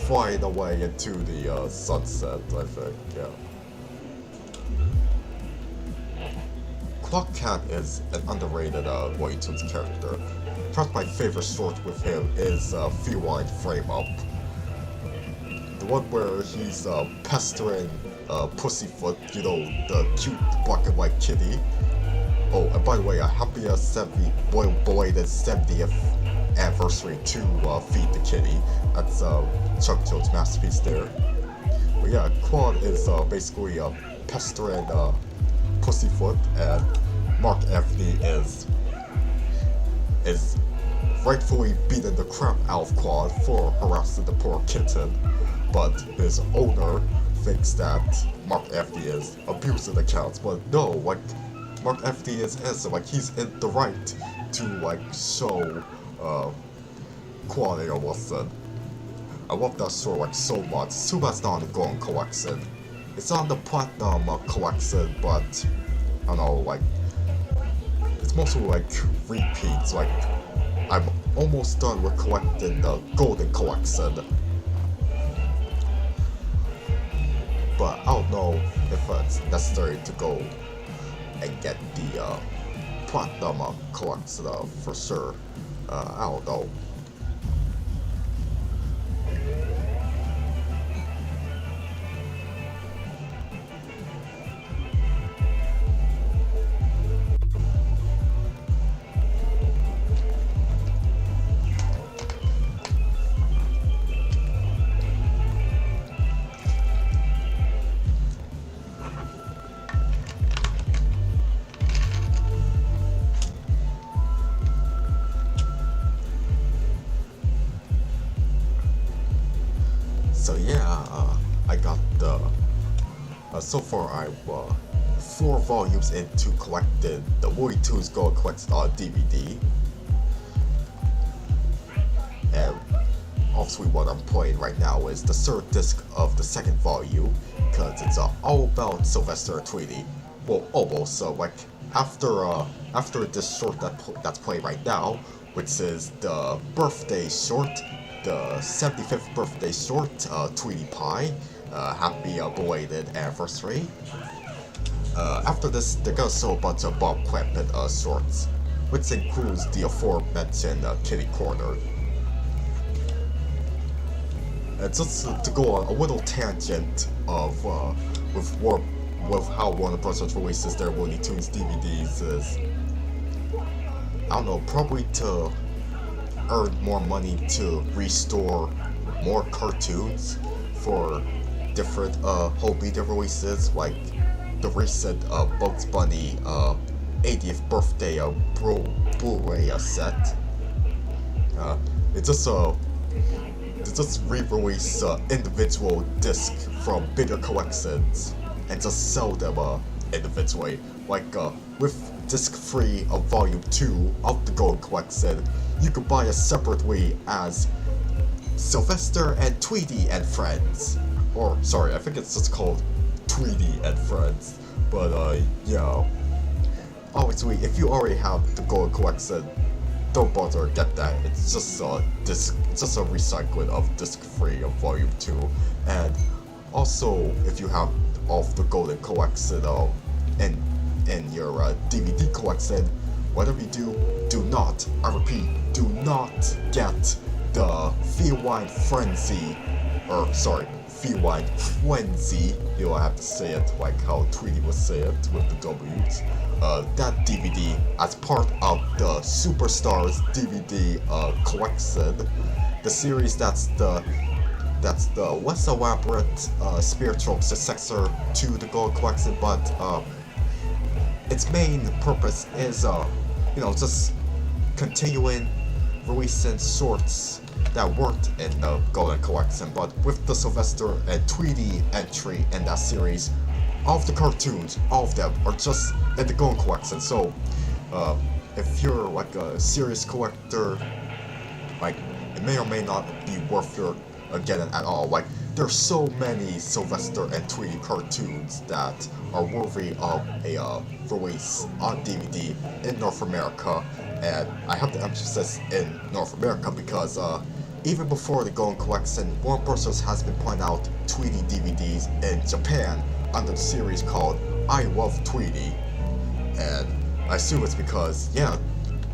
[SPEAKER 1] flying away into the sunset, I think, yeah. Quad Cat is an underrated Looney Tunes character. Perhaps my favorite short with him is Feline Frame Up. The one where he's pestering Pussyfoot, you know, the cute black and white kitty. Oh, and by the way, a happy belated 70th anniversary to Feed the Kitty. That's Chuck Jones' masterpiece there. But yeah, Quad is basically pestering Pussyfoot, and Mark Anthony is rightfully beating the crap out of Quad for harassing the poor kitten. But his owner thinks that Mark Anthony is abusing the cats, but no, like, Mark Anthony is innocent, like, he's in the right to, like, show quality of lesson. I love that story, like, so much. Too bad it's not on the Golden Collection. It's on the Platinum Collection, but, I don't know, like, it's mostly, like, repeats. Like, I'm almost done with collecting the Golden Collection. But I don't know if it's necessary to go and get the Platinum Collection for sure. I don't know. So yeah, I got the, so far I'm 4 volumes into collecting the Looney Tunes Gold Collected DVD. And obviously what I'm playing right now is the 3rd disc of the 2nd volume, because it's all about Sylvester and Tweety. Well, almost, so like, after this short that's playing right now, which is the birthday short, the 75th birthday short, Tweety Pie, happy belated anniversary. After this, they're gonna show a bunch of Bob Clampett shorts, which includes the aforementioned Kitty Corner. And just to go on a little tangent of with how Warner Bros. Releases their Looney Tunes DVDs is, I don't know, probably to earn more money to restore more cartoons for different home media releases, like the recent Bugs Bunny 80th birthday Blu-ray set. It just re-release individual discs from bigger collections and just sell them individually. Like with disc 3 of volume 2 of the Gold Collection, you could buy it separately as Sylvester and Tweety and Friends. Or sorry, I think it's just called Tweety and Friends. But yeah. Obviously, if you already have the Gold Collection, don't bother get that. It's just a recycling of disc 3 of volume 2. And also, if you have all of the Golden Collection in your DVD collection, whatever you do not, I repeat, do not get the Feline Frenzy, Feline Frenzy, I have to say it like how Tweety would say it with the W's, that DVD as part of the Superstars DVD collection, the series that's the less elaborate spiritual successor to the Gold Collection, but its main purpose is just continuing releasing sorts that weren't in the Golden Collection, but with the Sylvester and Tweety entry in that series, all of the cartoons, all of them, are just in the Golden Collection. So if you're like a serious collector, like it may or may not be worth your getting at all. Like there's so many Sylvester and Tweety cartoons that are worthy of a release on DVD in North America, and I have to emphasize in North America because even before the Golden Collection, Warner Bros. Has been putting out Tweety DVDs in Japan under the series called I Love Tweety, and I assume it's because, yeah,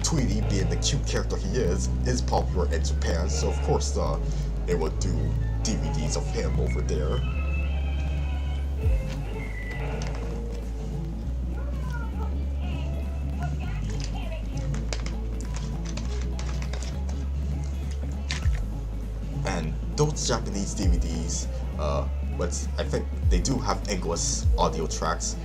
[SPEAKER 1] Tweety, being the cute character he is popular in Japan, so of course they would do DVDs of him over there. And those Japanese DVDs, but I think they do have English audio tracks.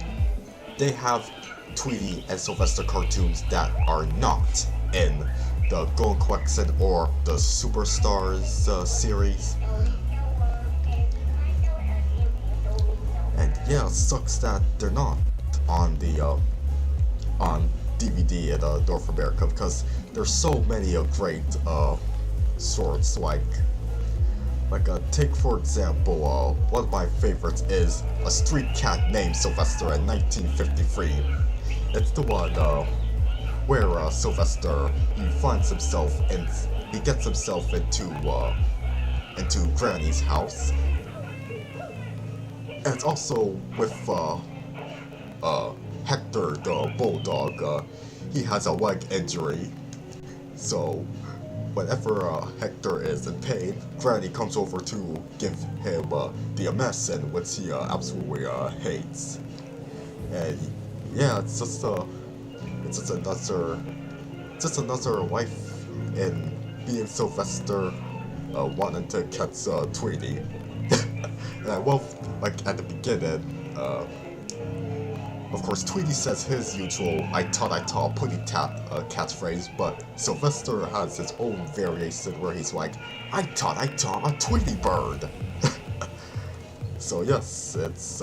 [SPEAKER 1] They have Tweety and Sylvester cartoons that are not in the Gold Collection or the Superstars series. And yeah, it sucks that they're not on the on DVD in North America, because there's so many great sorts. Like take for example, one of my favorites is A Street Cat Named Sylvester in 1953. It's the one where Sylvester, he finds himself he gets himself into Granny's house. And it's also with Hector the bulldog. He has a leg injury, so whenever Hector is in pain, Granny comes over to give him the medicine, which he absolutely hates. And yeah, it's just another life in being Sylvester, wanting to catch Tweety. And I love, like at the beginning, of course Tweety says his usual I taught putty catchphrase, but Sylvester has his own variation where he's like, I taught a Tweety Bird. So yes, it's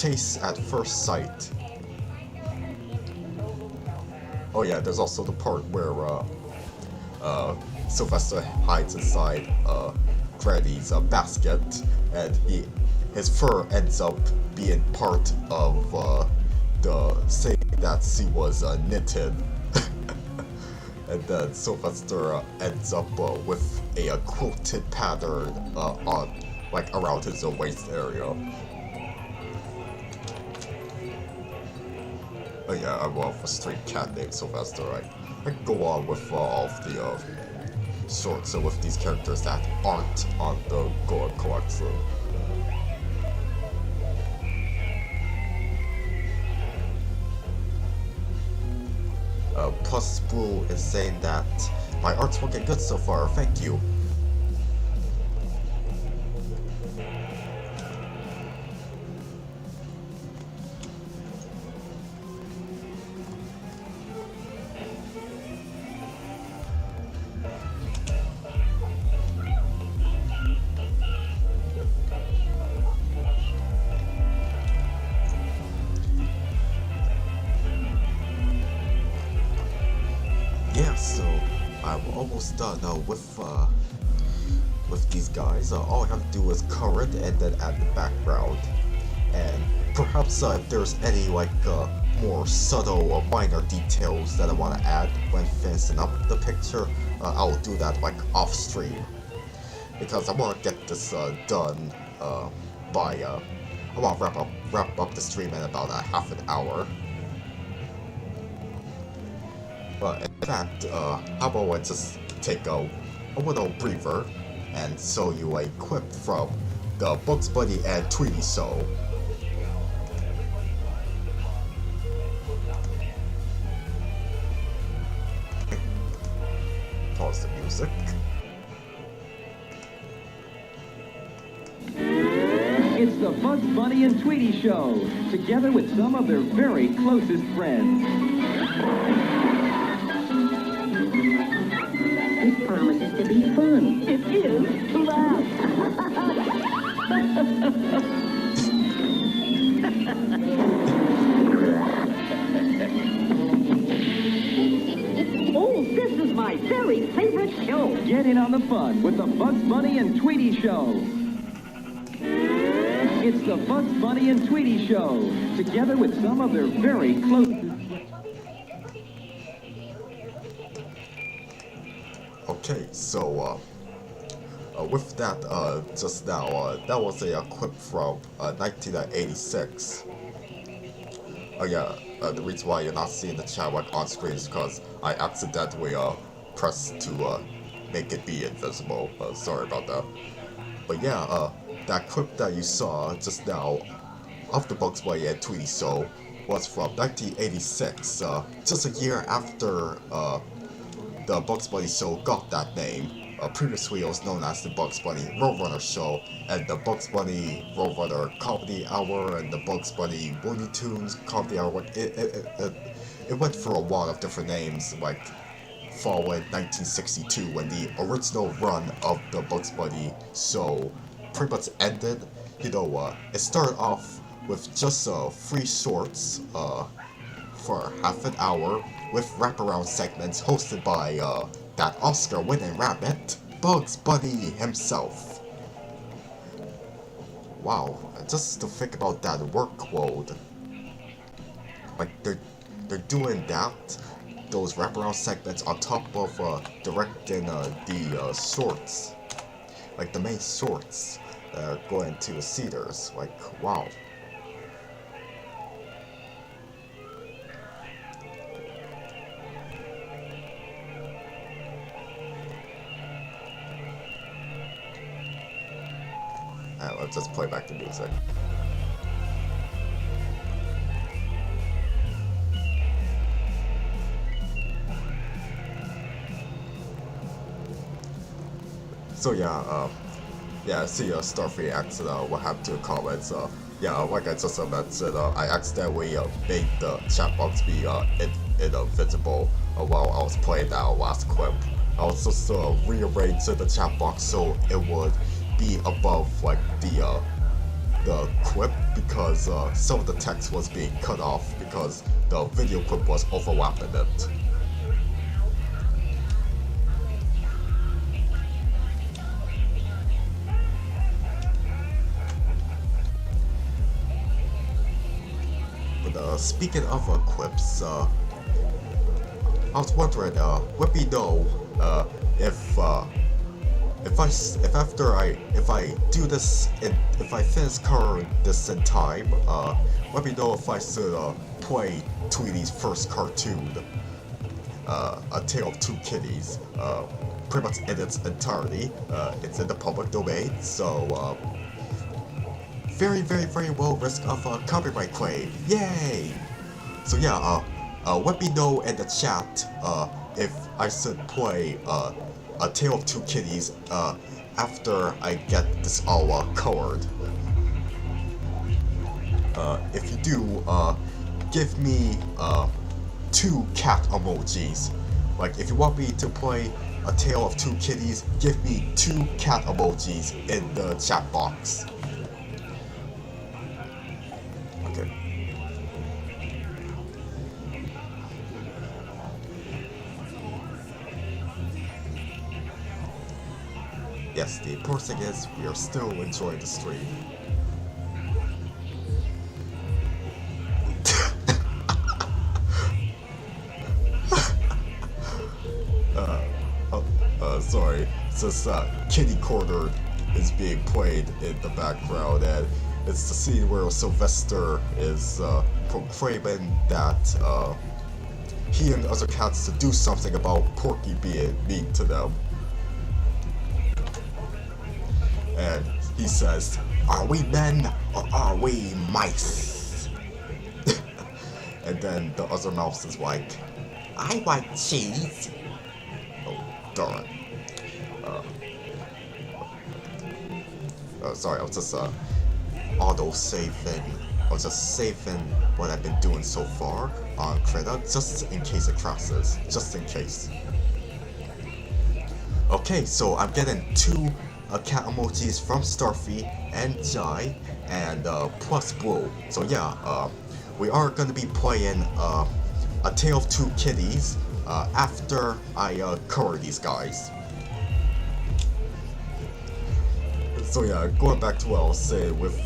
[SPEAKER 1] chase at first sight. Oh yeah, there's also the part where Sylvester hides inside Granny's basket, and his fur ends up being part of the saying that she was knitted. And then Sylvester ends up with a quilted pattern on around his waist area. Oh yeah, I love A Street Cat Named Sylvester. I can go on with all of the sorts with these characters that aren't on the Gold Collection. Plus Blue is saying that my art's looking good so far, thank you. almost done with these guys. All I have to do is color it and then add the background. And perhaps if there's any like more subtle or minor details that I want to add when finishing up the picture, I'll do that like off stream. Because I want to get this done by I want to wrap up the stream in about a half an hour. But in fact, how about I just take a little breather and show you a clip from the Bugs Bunny and Tweety show. Pause the music.
[SPEAKER 3] It's the Bugs Bunny and Tweety show, together with some of their very closest friends.
[SPEAKER 4] This promises to be fun.
[SPEAKER 5] It is to laugh. Oh, this is my very favorite show.
[SPEAKER 3] Get in on the fun with the Bugs Bunny and Tweety show. It's the Bugs Bunny and Tweety show, together with some of their very closest.
[SPEAKER 1] Okay, so with that, just now, that was a clip from 1986. Oh yeah, the reason why you're not seeing the chat like on screen is because I accidentally pressed to make it be invisible. Sorry about that. But yeah, that clip that you saw just now of the Bugs Bunny and Tweety show was from 1986, just a year after the Bugs Bunny show got that name. Previously it was known as the Bugs Bunny Roadrunner show, and the Bugs Bunny Roadrunner Comedy Hour, and the Bugs Bunny Looney Tunes Comedy Hour. It went for a lot of different names, like following 1962 when the original run of the Bugs Bunny show pretty much ended. You know, it started off with just 3 shorts for half an hour with wraparound segments hosted by that Oscar-winning rabbit, Bugs Bunny himself. Wow, just to think about that workload. Like they're doing that, those wraparound segments on top of directing the shorts, like the main shorts going to the theaters. Like, wow. Let's just play back the music. So yeah, I see Starfree asked what happened to the comments. Yeah, like I just mentioned, I accidentally made the chat box be invisible while I was playing that last clip. I was just rearranging the chat box so it would be above like the clip, because some of the text was being cut off because the video clip was overlapping it. But speaking of clips, I was wondering, let me know if I do this, if I finish covering this in time, let me know if I should play Tweety's first cartoon, A Tale of Two Kitties, pretty much in its entirety. It's in the public domain, so very, very, very low risk of copyright claim. Yay! So yeah, let me know in the chat if I should play A Tale of Two Kitties after I get this all colored. If you do, give me 2 cat emojis. Like, if you want me to play A Tale of Two Kitties, give me 2 cat emojis in the chat box. Okay. yes, the important thing is we are still enjoying the stream. Sorry, since Kitty Corner is being played in the background, and it's the scene where Sylvester is proclaiming that he and the other cats to do something about Porky being mean to them. And he says, "Are we men or are we mice?" And then the other mouse is like, "I want cheese." Oh, darn. Sorry, I was just auto-saving. I was just saving what I've been doing so far on Krita, just in case it crashes. Just in case. Okay, so I'm getting 2 cat emojis from Starfy and Jai, and plus Blue. So yeah, we are gonna be playing A Tale of Two Kitties after I cover these guys. So yeah, going back to what I was saying with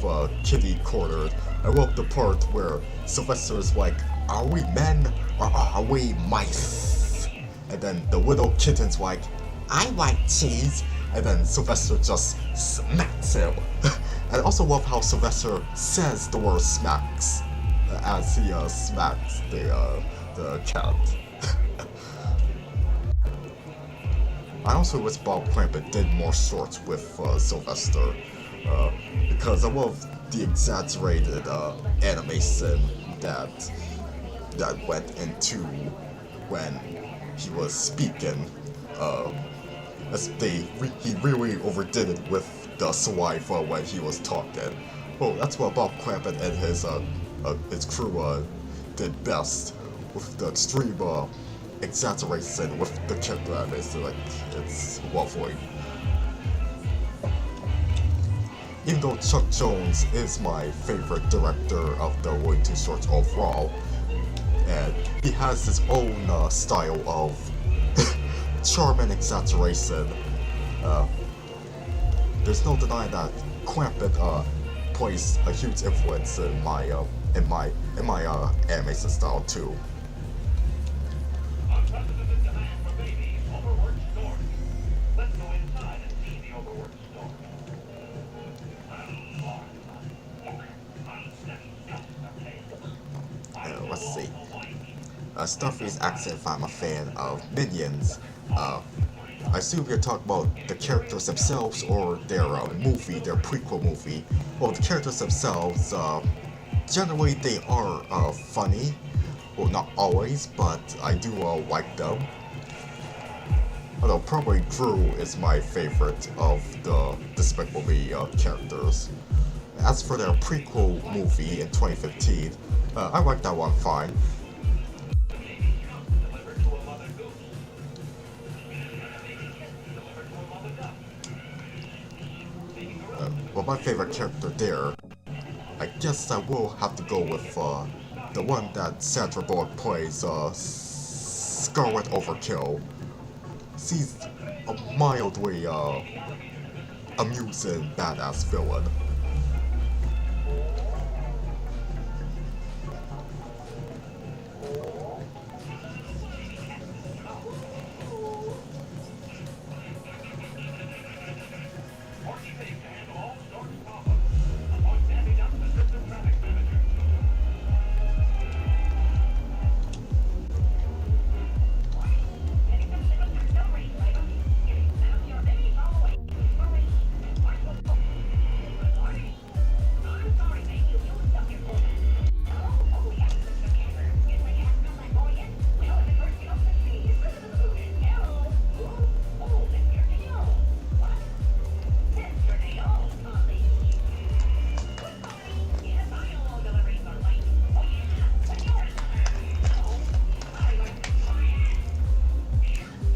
[SPEAKER 1] Kitty Cornered, I love the part where Sylvester is like, "Are we men or are we mice?" And then the little kitten's like, "I want cheese." And then Sylvester just smacks him. And I also love how Sylvester says the word smacks as he smacks the cat. I also wish Bob Clampett did more shorts with Sylvester, because I love the exaggerated animation that went into when he was speaking. He really overdid it with the saliva when he was talking. Well, that's what Bob Clampett and his crew did best, with the extreme exaggeration with the character animation. Like, it's lovely. Even though Chuck Jones is my favorite director of the Looney Tunes shorts overall, and he has his own style of charm and exaggeration, there's no denying that Clampett plays a huge influence in my animation style too. Let's see. Starfy's asking if I'm a fan of Minions. I assume you're talking about the characters themselves or their movie, their prequel movie. Well, the characters themselves, generally they are funny. Well, not always, but I do like them. Although probably Drew is my favorite of the Despicable Me characters. As for their prequel movie in 2015, I like that one fine. Well, my favorite character there, I guess I will have to go with the one that Sandra Bullock plays, Scarlet Overkill. She's a mildly amusing, badass villain.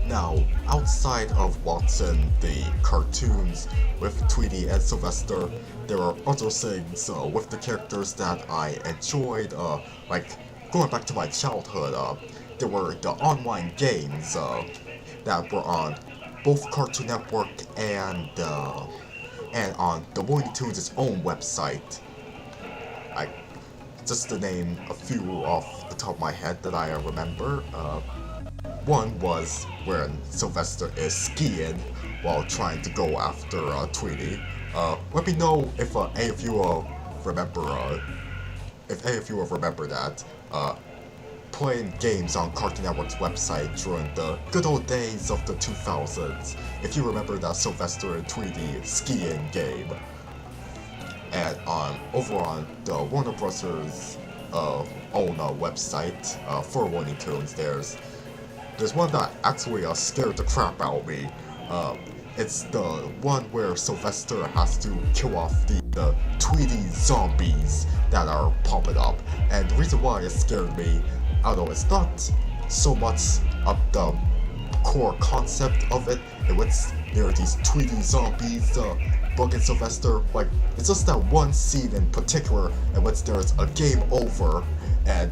[SPEAKER 1] Now, outside of watching the cartoons with Tweety and Sylvester, there are other things with the characters that I enjoyed, like going back to my childhood. There were the online games that were on both Cartoon Network and on the Looney Tunes' own website. Just to name a few off the top of my head that I remember. One was when Sylvester is skiing while trying to go after Tweety. Let me know if any of you remember. If any of you remember that. Playing games on Cartoon Network's website during the good old days of the 2000s. If you remember that Sylvester and Tweety skiing game. And over on the Warner Bros. Own website for Looney Tunes, there's one that actually scared the crap out of me. It's the one where Sylvester has to kill off the Tweety zombies that are popping up. And the reason why it scared me, I don't know, it's not so much of the core concept of it. There are these Tweety zombies bugging Sylvester. Like, it's just that one scene in particular in which there's a game over, and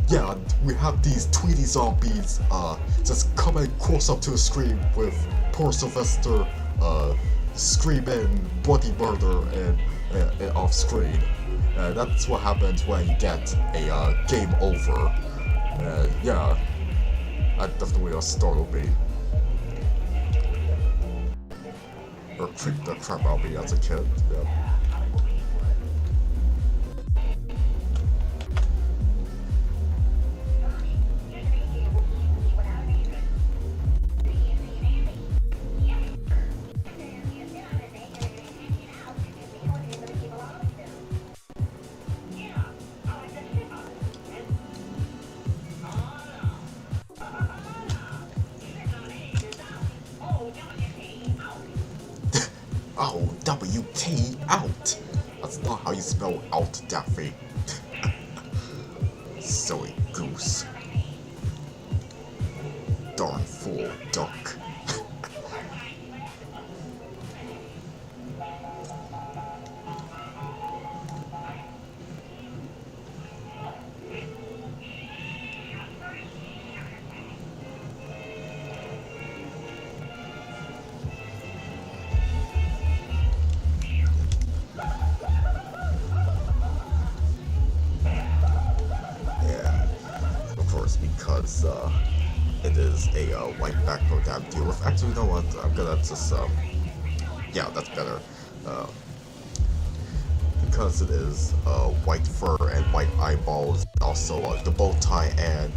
[SPEAKER 1] yeah, we have these Tweety zombies just coming close up to the screen with poor Sylvester screaming bloody murder and off screen. That's what happens when you get a game over. Yeah, that definitely startled me. Or creeped the crap out of me as a kid, yeah. OwO out! That's not how you spell out, Daffy. Silly goose. Darn fool duck. Because it is a white background that I deal with. Actually, you know what? I'm gonna just yeah, that's better. Because it is white fur and white eyeballs, also the bow tie and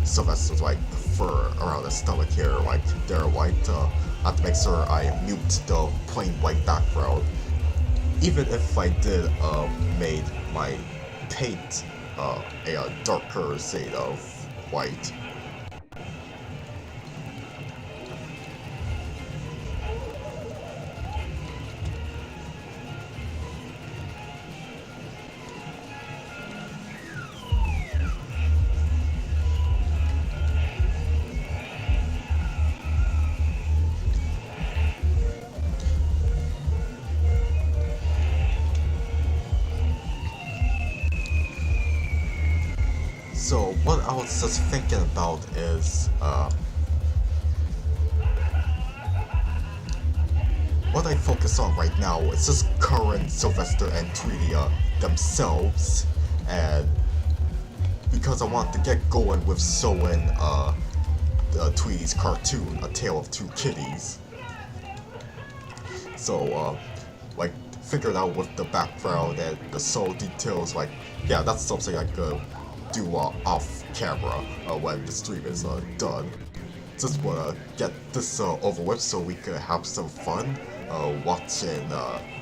[SPEAKER 1] Sylvester's like fur around the stomach here, like they're white. I have to make sure I mute the plain white background. Even if I did made my paint a darker shade of white. So what I was just thinking about is what I focus on right now is just current Sylvester and Tweety themselves, and because I want to get going with sewing Tweety's cartoon, A Tale of Two Kitties. So like figured out with the background and the sew details, like yeah, that's something I could do off camera when the stream is done. Just wanna get this over with so we could have some fun watching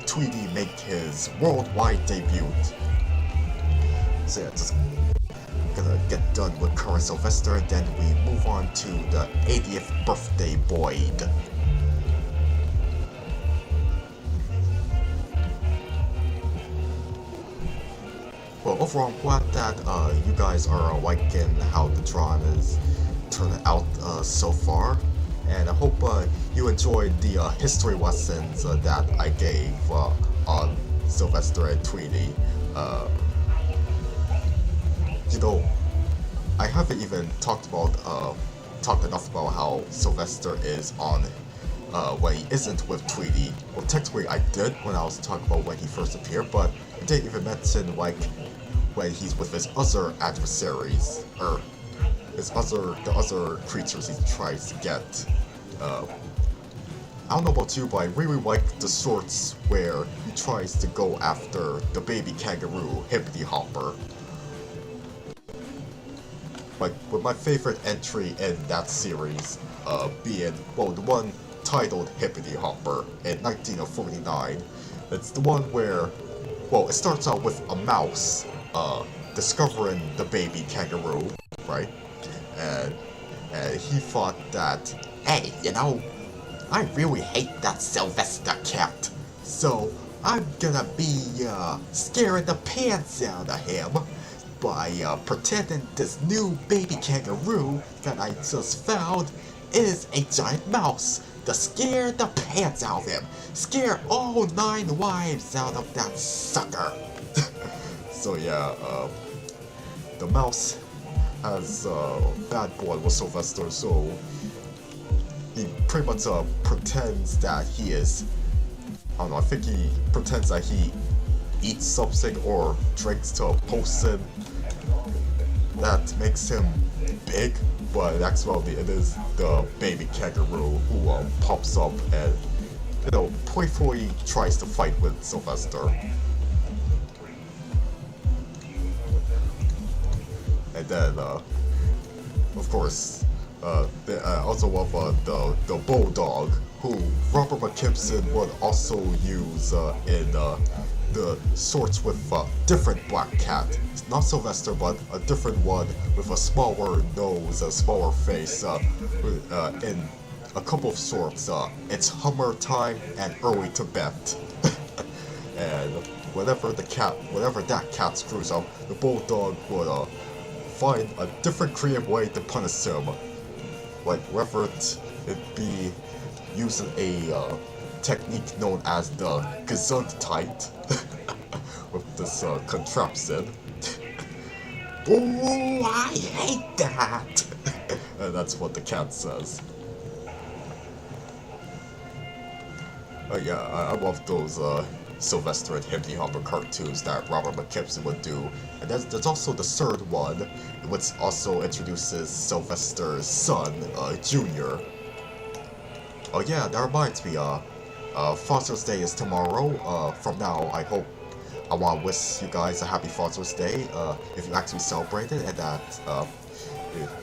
[SPEAKER 1] Tweety make his worldwide debut. So yeah, just gonna get done with current Sylvester, and then we move on to the 80th birthday Boyd. Well, overall, I'm glad that you guys are liking how the drawing is turning out so far, and I hope you enjoyed the history lessons that I gave on Sylvester and Tweety. You know, I haven't even talked about talked enough about how Sylvester is on when he isn't with Tweety. Well, technically I did when I was talking about when he first appeared, but I didn't even mention like when he's with his other adversaries, or the other creatures he tries to get. I don't know about you, but I really like the sorts where he tries to go after the baby kangaroo, Hippity Hopper. Like, with my favorite entry in that series being, well, the one titled Hippity Hopper in 1949. It's the one where, well, it starts out with a mouse discovering the baby kangaroo, right? And he thought that, hey, you know, I really hate that Sylvester cat, so I'm gonna be scaring the pants out of him by pretending this new baby kangaroo that I just found is a giant mouse to scare the pants out of him. Scare all 9 wives out of that sucker. So yeah, the mouse has bad blood with Sylvester, so he pretty much pretends that he is, I don't know, I think he pretends that he eats something or drinks to a potion that makes him big, but actually it is the baby kangaroo who pops up and, you know, playfully tries to fight with Sylvester. And then, of course, they also have the bulldog, who Robert McKibson would also use in the sorts with a different black cat. Not Sylvester, but a different one with a smaller nose, a smaller face, in a couple of sorts. It's Hummer time and early Tibet. And whenever that cat screws up, the bulldog would find a different creative way to punish him. Like whether it be using a technique known as the Gesundheit with this contraption. Ooh, I hate that! And that's what the cat says. Yeah, I love those Sylvester and Hippity Hopper cartoons that Robert McKibson would do. And there's also the third one, which also introduces Sylvester's son, Junior. Oh yeah, that reminds me, Father's Day is tomorrow. From now, I want to wish you guys a happy Father's Day, if you actually celebrate it, and that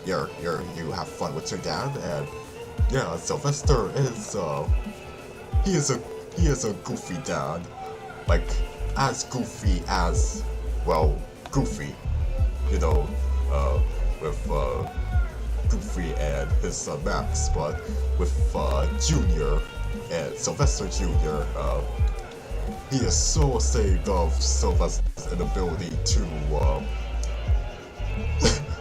[SPEAKER 1] you have fun with your dad. And yeah, Sylvester is he is a goofy dad, like as goofy as, well, Goofy, you know, with Goofy and his son Max, but with Junior and Sylvester Jr., he is so ashamed of Sylvester's inability to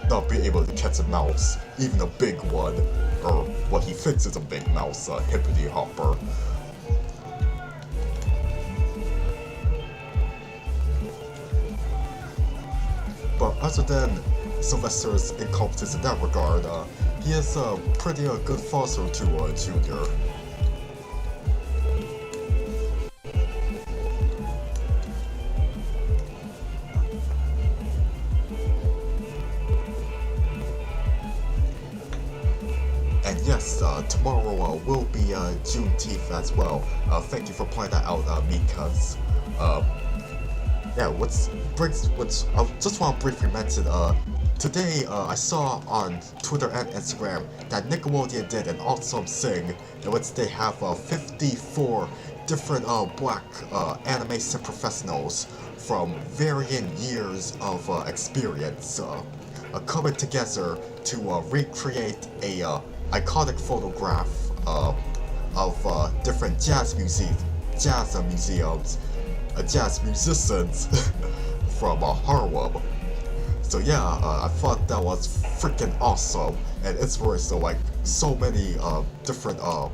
[SPEAKER 1] not be able to catch a mouse, even a big one, or what he thinks is a big mouse, Hippity Hopper. But other than Sylvester's incompetence in that regard, he is a pretty good father to Junior. And yes, tomorrow will be Juneteenth as well. Thank you for pointing that out, Mikas. Yeah, I just want to briefly mention, today I saw on Twitter and Instagram that Nickelodeon did an awesome thing in which they have 54 different black animation professionals from varying years of experience coming together to recreate a iconic photograph of different jazz museums, jazz musicians from Harlem. So yeah, I thought that was freaking awesome, and it's where so like so many different awesome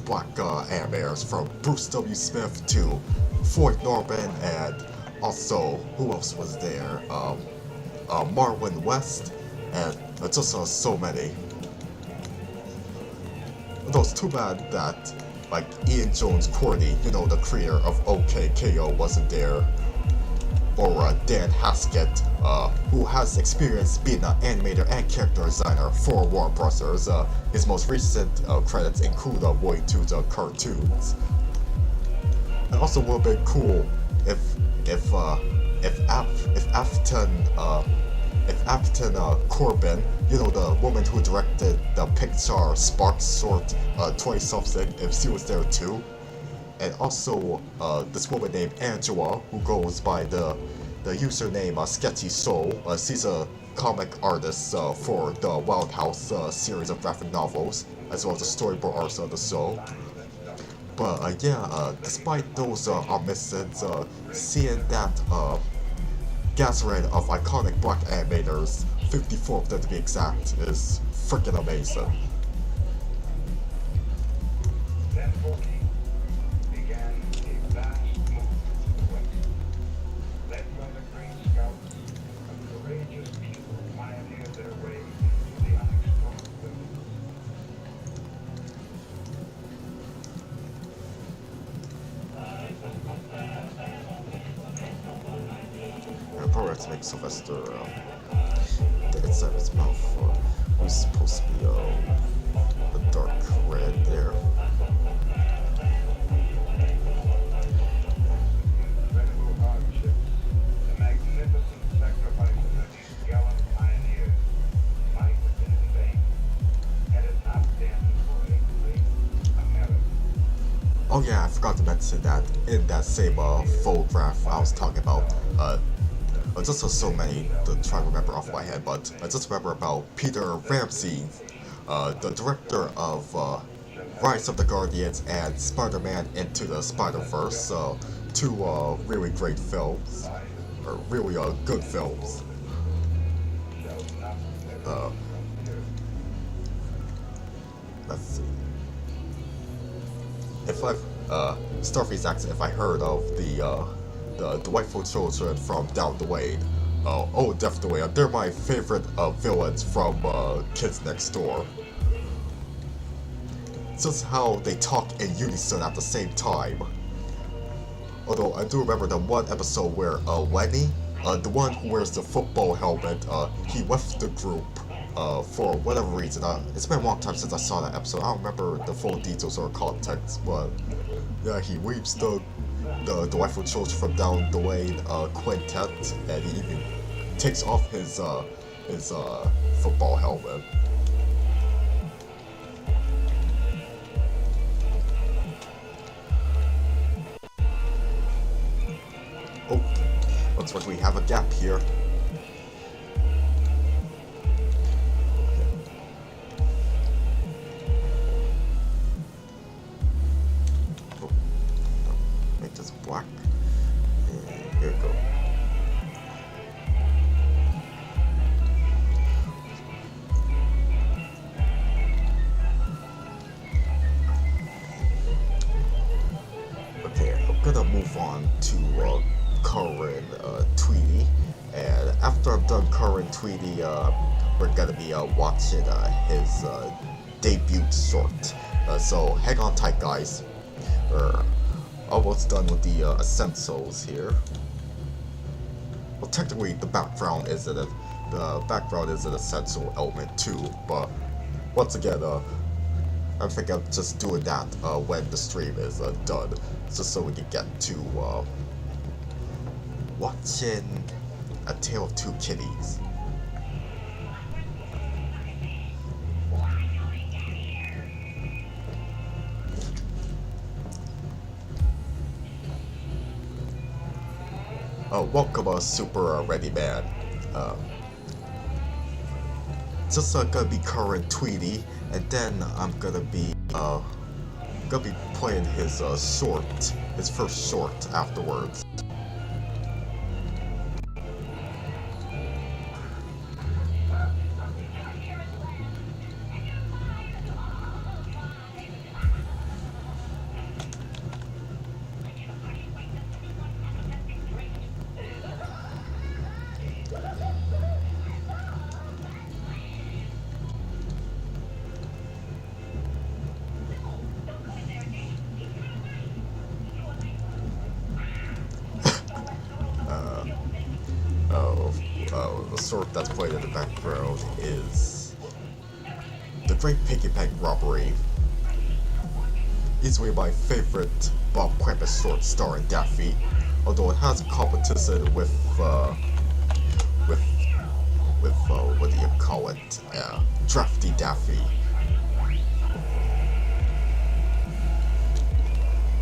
[SPEAKER 1] black animators, from Bruce W. Smith to Floyd Norman, and also who else was there? Marlon West, and just so many. Though it's too bad that like Ian Jones Cordy, you know, the creator of OKKO, wasn't there, or Dan Haskett, who has experience being an animator and character designer for Warner Bros. His most recent credits include Looney Tunes cartoons. And also would have been cool if Afton Corbin, you know, the woman who directed the Pixar Sparks short 20-something, if she was there too. And also this woman named Angela, who goes by the username Sketchy Soul. She's a comic artist for the Wild House series of graphic novels, as well as the storyboard arts of the show. But yeah, despite those omissions, seeing that gathering of iconic black animators, 54 of them to be exact, is freaking amazing. Probably have to make Sylvester the inside of his mouth was supposed to be a dark red there. Oh yeah, I forgot to mention that in that same photograph I was talking about. Just so many to try to remember off my head, but I just remember about Peter Ramsey, the director of Rise of the Guardians and Spider-Man Into the Spider-Verse, two really great films, or really good films. Let's see. If I've Starface accent, if I heard of the delightful children from down the way. Oh, definitely. They're my favorite villains from Kids Next Door. Just how they talk in unison at the same time. Although I do remember the one episode where Lenny, the one who wears the football helmet, he left the group for whatever reason. It's been a long time since I saw that episode. I don't remember the full details or context, but yeah, he leaves the delightful children from down the lane quintet, and he even takes off his football helmet. Oh, looks like we have a gap here. Black. And here we go. Okay, I'm gonna move on to current Tweety, and after I'm done current Tweety, we're gonna be watching his debut short. So hang on tight, guys. Almost done with the essentials here. Well, technically, the background is an essential element too. But once again, I think I'm just doing that when the stream is done, just so we can get to watching A Tale of Two Kitties. Welcome, Super Ready Man. Just gonna be current Tweety, and then I'm gonna be playing his first short afterwards. short that's played in the background is The Great Piggy Bank Robbery. Easily my favorite Bob Clampett short starring Daffy, although it has competition with what do you call it? Drafty Daffy.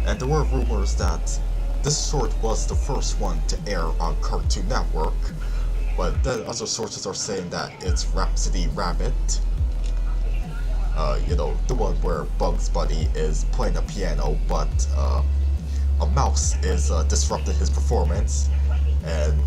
[SPEAKER 1] And there were rumors that this short was the first one to air on Cartoon Network, but then other sources are saying that it's Rhapsody Rabbit. You know, the one where Bugs Bunny is playing a piano, but a mouse is disrupting his performance, and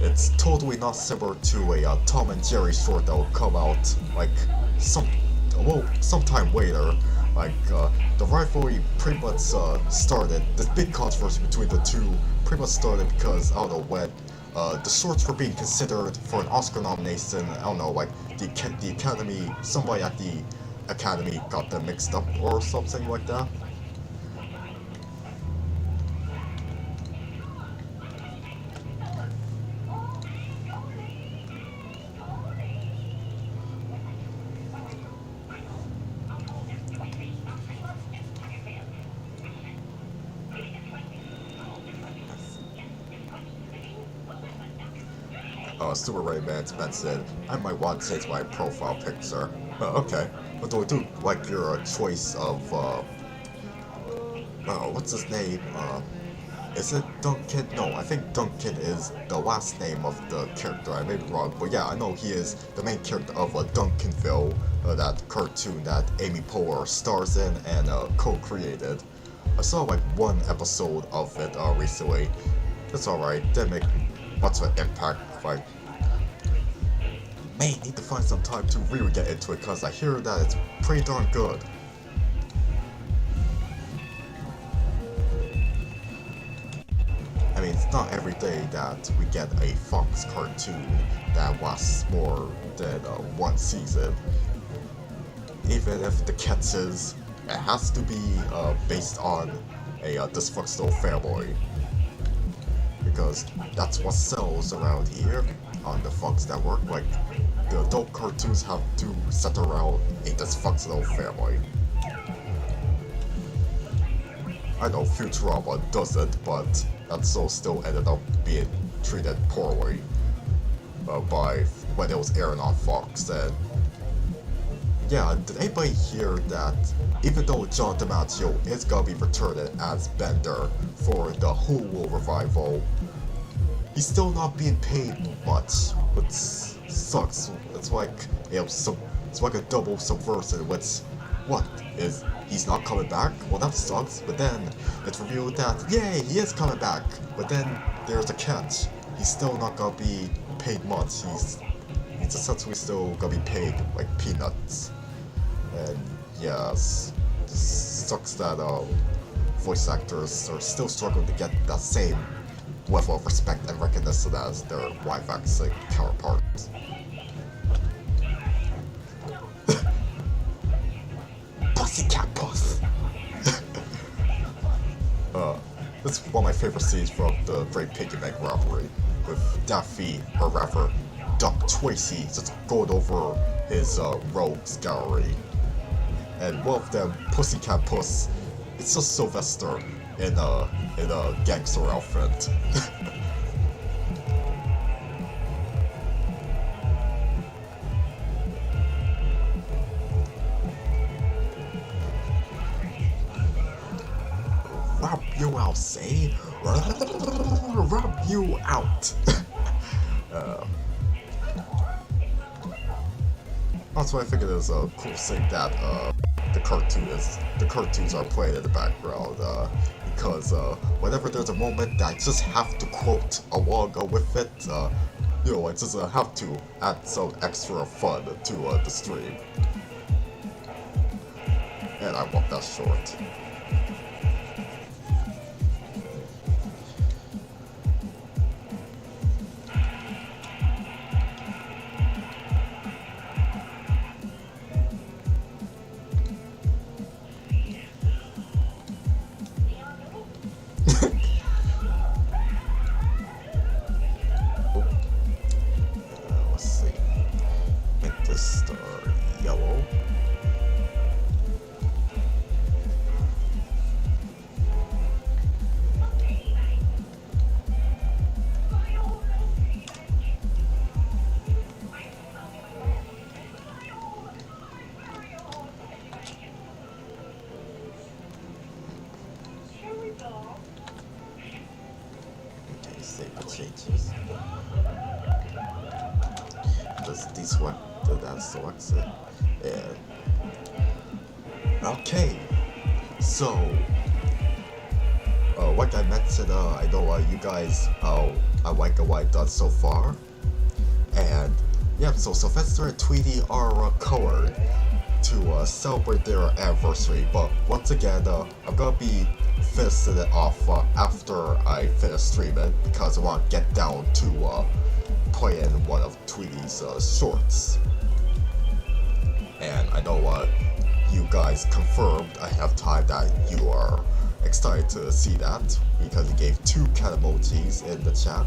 [SPEAKER 1] it's totally not similar to a Tom and Jerry short that will come out like sometime later. Like the rivalry pretty much started. This big controversy between the two pretty much started because I don't know when the shorts were being considered for an Oscar nomination. I don't know, like the Academy, somebody at the Academy got them mixed up or something like that. Super Ray Man's said, I might want to change my profile picture. Okay. Although I do like your choice of, what's his name? Is it Duncan? No, I think Duncan is the last name of the character. I may be wrong, but yeah, I know he is the main character of Duncanville, that cartoon that Amy Poehler stars in and co-created. I saw like one episode of it recently. It's alright, didn't make much of an impact. Like, may need to find some time to really get into it because I hear that it's pretty darn good. I mean, it's not every day that we get a Fox cartoon that lasts more than one season. Even if the catches, it has to be based on a dysfunctional family. Because that's what sells around here on the Fox network. Like, the adult cartoons have to center around a dysfunctional family. I know Futurama doesn't, but that show still ended up being treated poorly by when it was airing on Fox. And yeah, did anybody hear that even though John DiMaggio is gonna be returning as Bender for the Hulu revival, he's still not being paid much, which sucks. It's like, you know, it's like a double subversion, which, what, is he's not coming back? Well, that sucks, but then it's revealed that, yay, he is coming back, but then there's a catch. He's still not gonna be paid much. He's essentially still gonna be paid like peanuts. And yes, it sucks that voice actors are still struggling to get that same level of respect and recognition as their live-action counterparts. Pussycat Puss! This is one of my favorite scenes from the Great Piggy Bank Robbery, with Daffy, or rather, Duck Tracy, just going over his rogues gallery. And one of them, Pussycat Puss, it's just Sylvester in a gangster outfit. Rub you out, say? Rub you out. Also, I think it is a cool thing that the cartoons are playing in the background, because whenever there's a moment that I just have to quote along with it, you know, I just have to add some extra fun to the stream. And I want that short. save the changes. Does deselect that selects it. And okay, so like I mentioned, I know you guys I like what I've done so far, and yeah, so Sylvester and Tweety are colored to celebrate their anniversary. But once again, I'm gonna be finishing it off after I finish streaming because I want to get down to playing one of Tweety's shorts. And I know you guys confirmed ahead of time that you are excited to see that because you gave 2 cat emojis in the chat.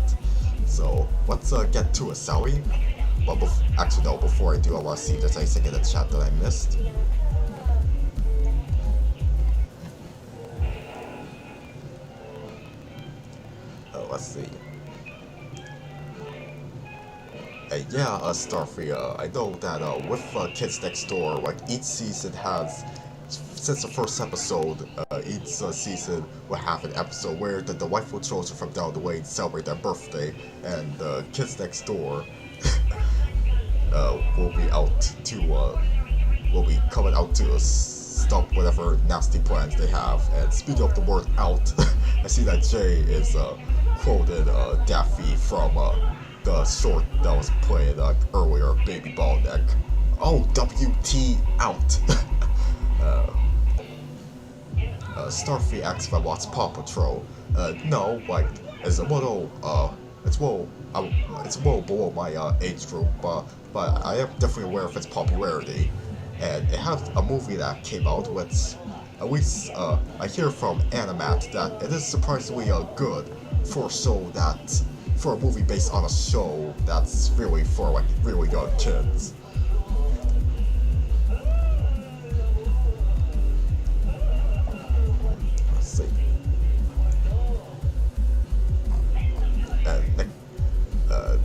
[SPEAKER 1] So let's get to it, shall we? But actually no, before I do, I want to see if there's anything in the chat that I missed. Let's see. Yeah, Starfree, I know that with Kids Next Door, like each season has, since the first episode, each season will have an episode where the delightful children from down the way celebrate their birthday, and Kids Next Door will be coming out to stop whatever nasty plans they have. And speaking of the word out, I see that Jay is quoted Daffy from the short that was played earlier, Baby Ball Neck. Oh, WT out. Starfree asks if I watch Paw Patrol. No, like it's a little below my age group, but I am definitely aware of its popularity. And it has a movie that came out, which at least I hear from Animat that it is surprisingly good for a movie based on a show that's really for like really young kids. Let's see.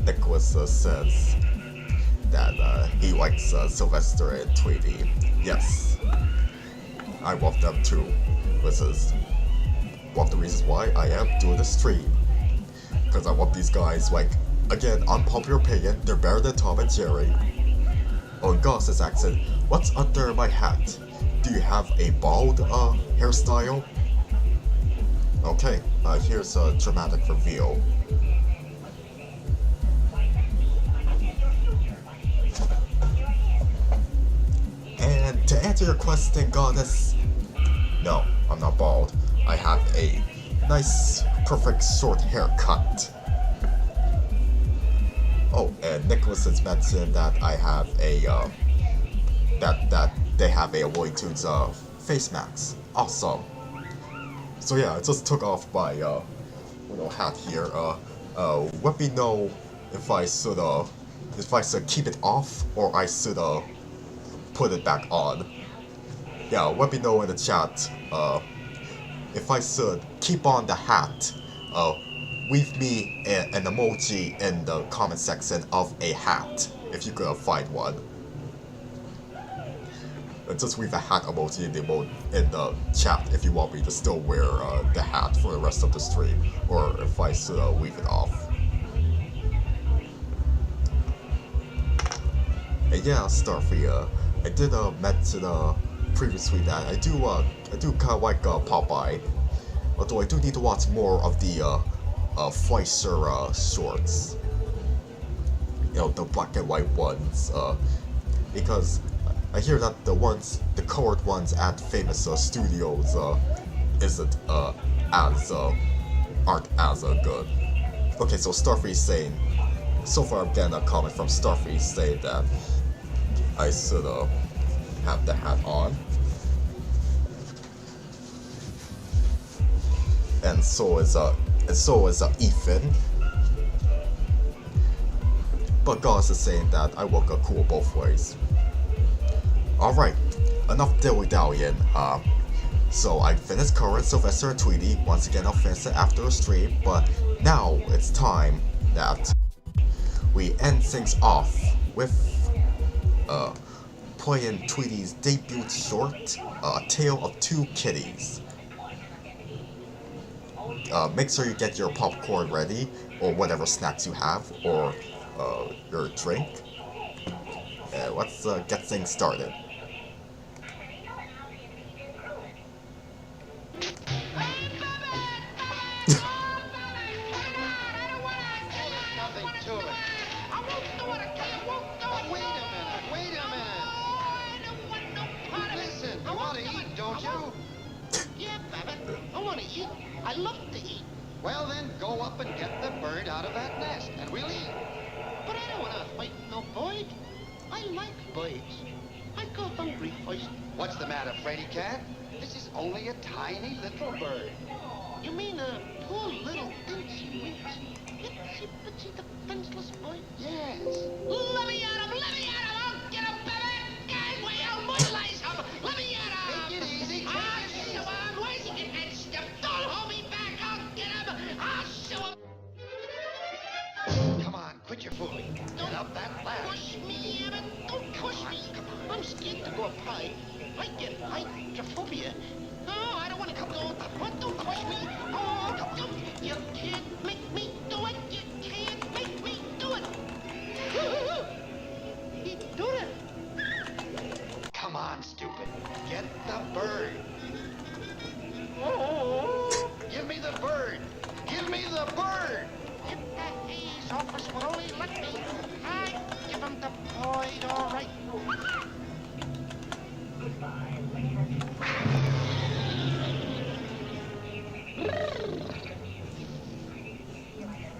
[SPEAKER 1] Nicholas says that he likes Sylvester and Tweety. Yes, I love them too. This is one of the reasons why I am doing the stream. Because I want these guys, like, again, unpopular opinion, they're better than Tom and Jerry. Oh, Gus is asking, what's under my hat? Do you have a bald hairstyle? Okay, here's a dramatic reveal. And to answer your question, Goddess, no, I'm not bald. I have a nice, perfect short haircut. Oh, and Nicholas has mentioned that I have a that they have a Looney Tunes face mask. Awesome. So yeah, I just took off my little hat here. Let me know if I should keep it off or I should put it back on. Yeah, let me know in the chat if I should keep on the hat. Leave me an emoji in the comment section of a hat if you could find one. Just leave a hat emoji in the chat if you want me to still wear the hat for the rest of the stream, or if I should leave it off. And yeah, Starfree, I did mention previously that I do kind of like Popeye, although I do need to watch more of the Fleischer shorts. You know, the black and white ones, because I hear that the colored ones at famous studios aren't as good. Okay, so Starfree's saying, so far I'm getting a comment from Starfree saying that I should have the hat on. And so is Ethan. But Gauss is saying that I look cool both ways. Alright, enough dilly-dallying. So I finished coloring Sylvester and Tweety. Once again, I'll finish it after the stream, but now it's time that we end things off with playing Tweety's debut short, Tale of Two Kitties. make sure you get your popcorn ready, or whatever snacks you have, or your drink. Let's get things started.
[SPEAKER 2] I love to eat.
[SPEAKER 6] Well, then, go up and get the bird out of that nest, and we'll eat.
[SPEAKER 2] But I don't want to fight no bird. I like birds. I go hungry first.
[SPEAKER 6] What's the matter, Fraidy Cat? This is only a tiny little bird.
[SPEAKER 2] You mean a poor little incy-wincy, itsy-bitsy defenseless bird?
[SPEAKER 6] Yes.
[SPEAKER 2] Let me at him! Let me at him! I'll get him, baby! And I'll mobilize him! Let me at him!
[SPEAKER 6] Take it easy, take
[SPEAKER 2] I'll
[SPEAKER 6] it easy.
[SPEAKER 2] show him! Where's he getting that stuff? Don't hold me back! I'll get him! I'll show him!
[SPEAKER 6] Come on, quit your fooling. Get up that ladder.
[SPEAKER 2] Push me, Abbott! Don't push me! I'm scared to go up high. I get hydrophobia. No, I don't want to come down. What? Don't push me! Oh, don't! You can't make me do it! You can't make me do it! He did it!
[SPEAKER 6] Come on, stupid. Get the bird.
[SPEAKER 2] Oh!
[SPEAKER 6] Give me the bird. Give me the bird.
[SPEAKER 2] If that A's office would only let me, I'd give him the void, all right.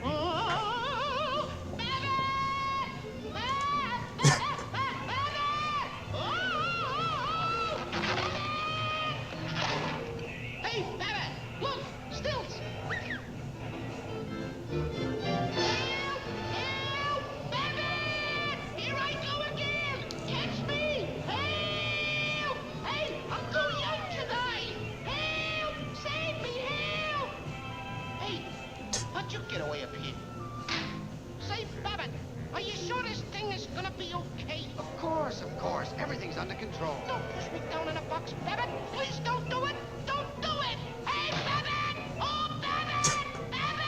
[SPEAKER 2] Oh, baby! Hey, baby! Look! Stilts! Help! Baby! Here I go again! Catch me! Help! Hey, I'm too young to die! Help! Save me! Help! Hey, how'd you get away up here? Say, Babbitt, are you sure this thing is gonna be okay?
[SPEAKER 6] Of course, of course. Everything's under control.
[SPEAKER 2] Don't push me down in a box, Babbitt! Please don't do it! Don't do it! Hey, Babbitt! Oh, Babbitt! Babbitt!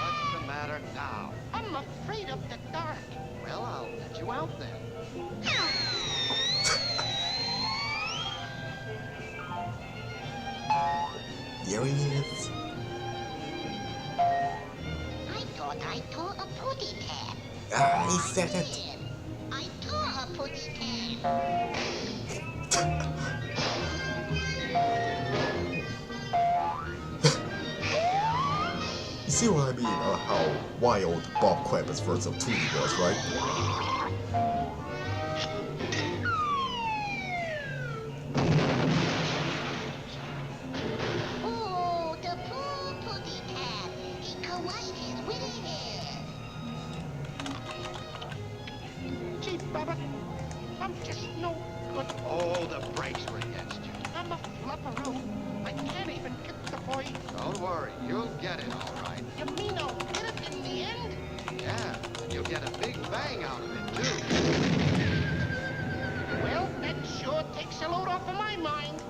[SPEAKER 6] What's the matter now?
[SPEAKER 2] I'm afraid of the dark.
[SPEAKER 6] Well, I'll let you out then.
[SPEAKER 1] Here he is.
[SPEAKER 4] I thought I tore a putty tab.
[SPEAKER 1] Ah, he said it.
[SPEAKER 4] I tore a putty tab.
[SPEAKER 1] You see what I mean? How wild Bob Clampett's version of Tweety was, right?
[SPEAKER 4] Oh, the poor putty tab. He crushed his witty hair.
[SPEAKER 2] Gee, Babbitt, I'm just no good.
[SPEAKER 6] Oh, the brakes were against you.
[SPEAKER 2] I'm a flapperoo. I can't even get the boy.
[SPEAKER 6] Don't worry, you'll get it all right.
[SPEAKER 2] You mean I'll get it in the end?
[SPEAKER 6] Yeah, and you'll get a big bang out of it, too.
[SPEAKER 2] Well, that sure takes a load off of my mind.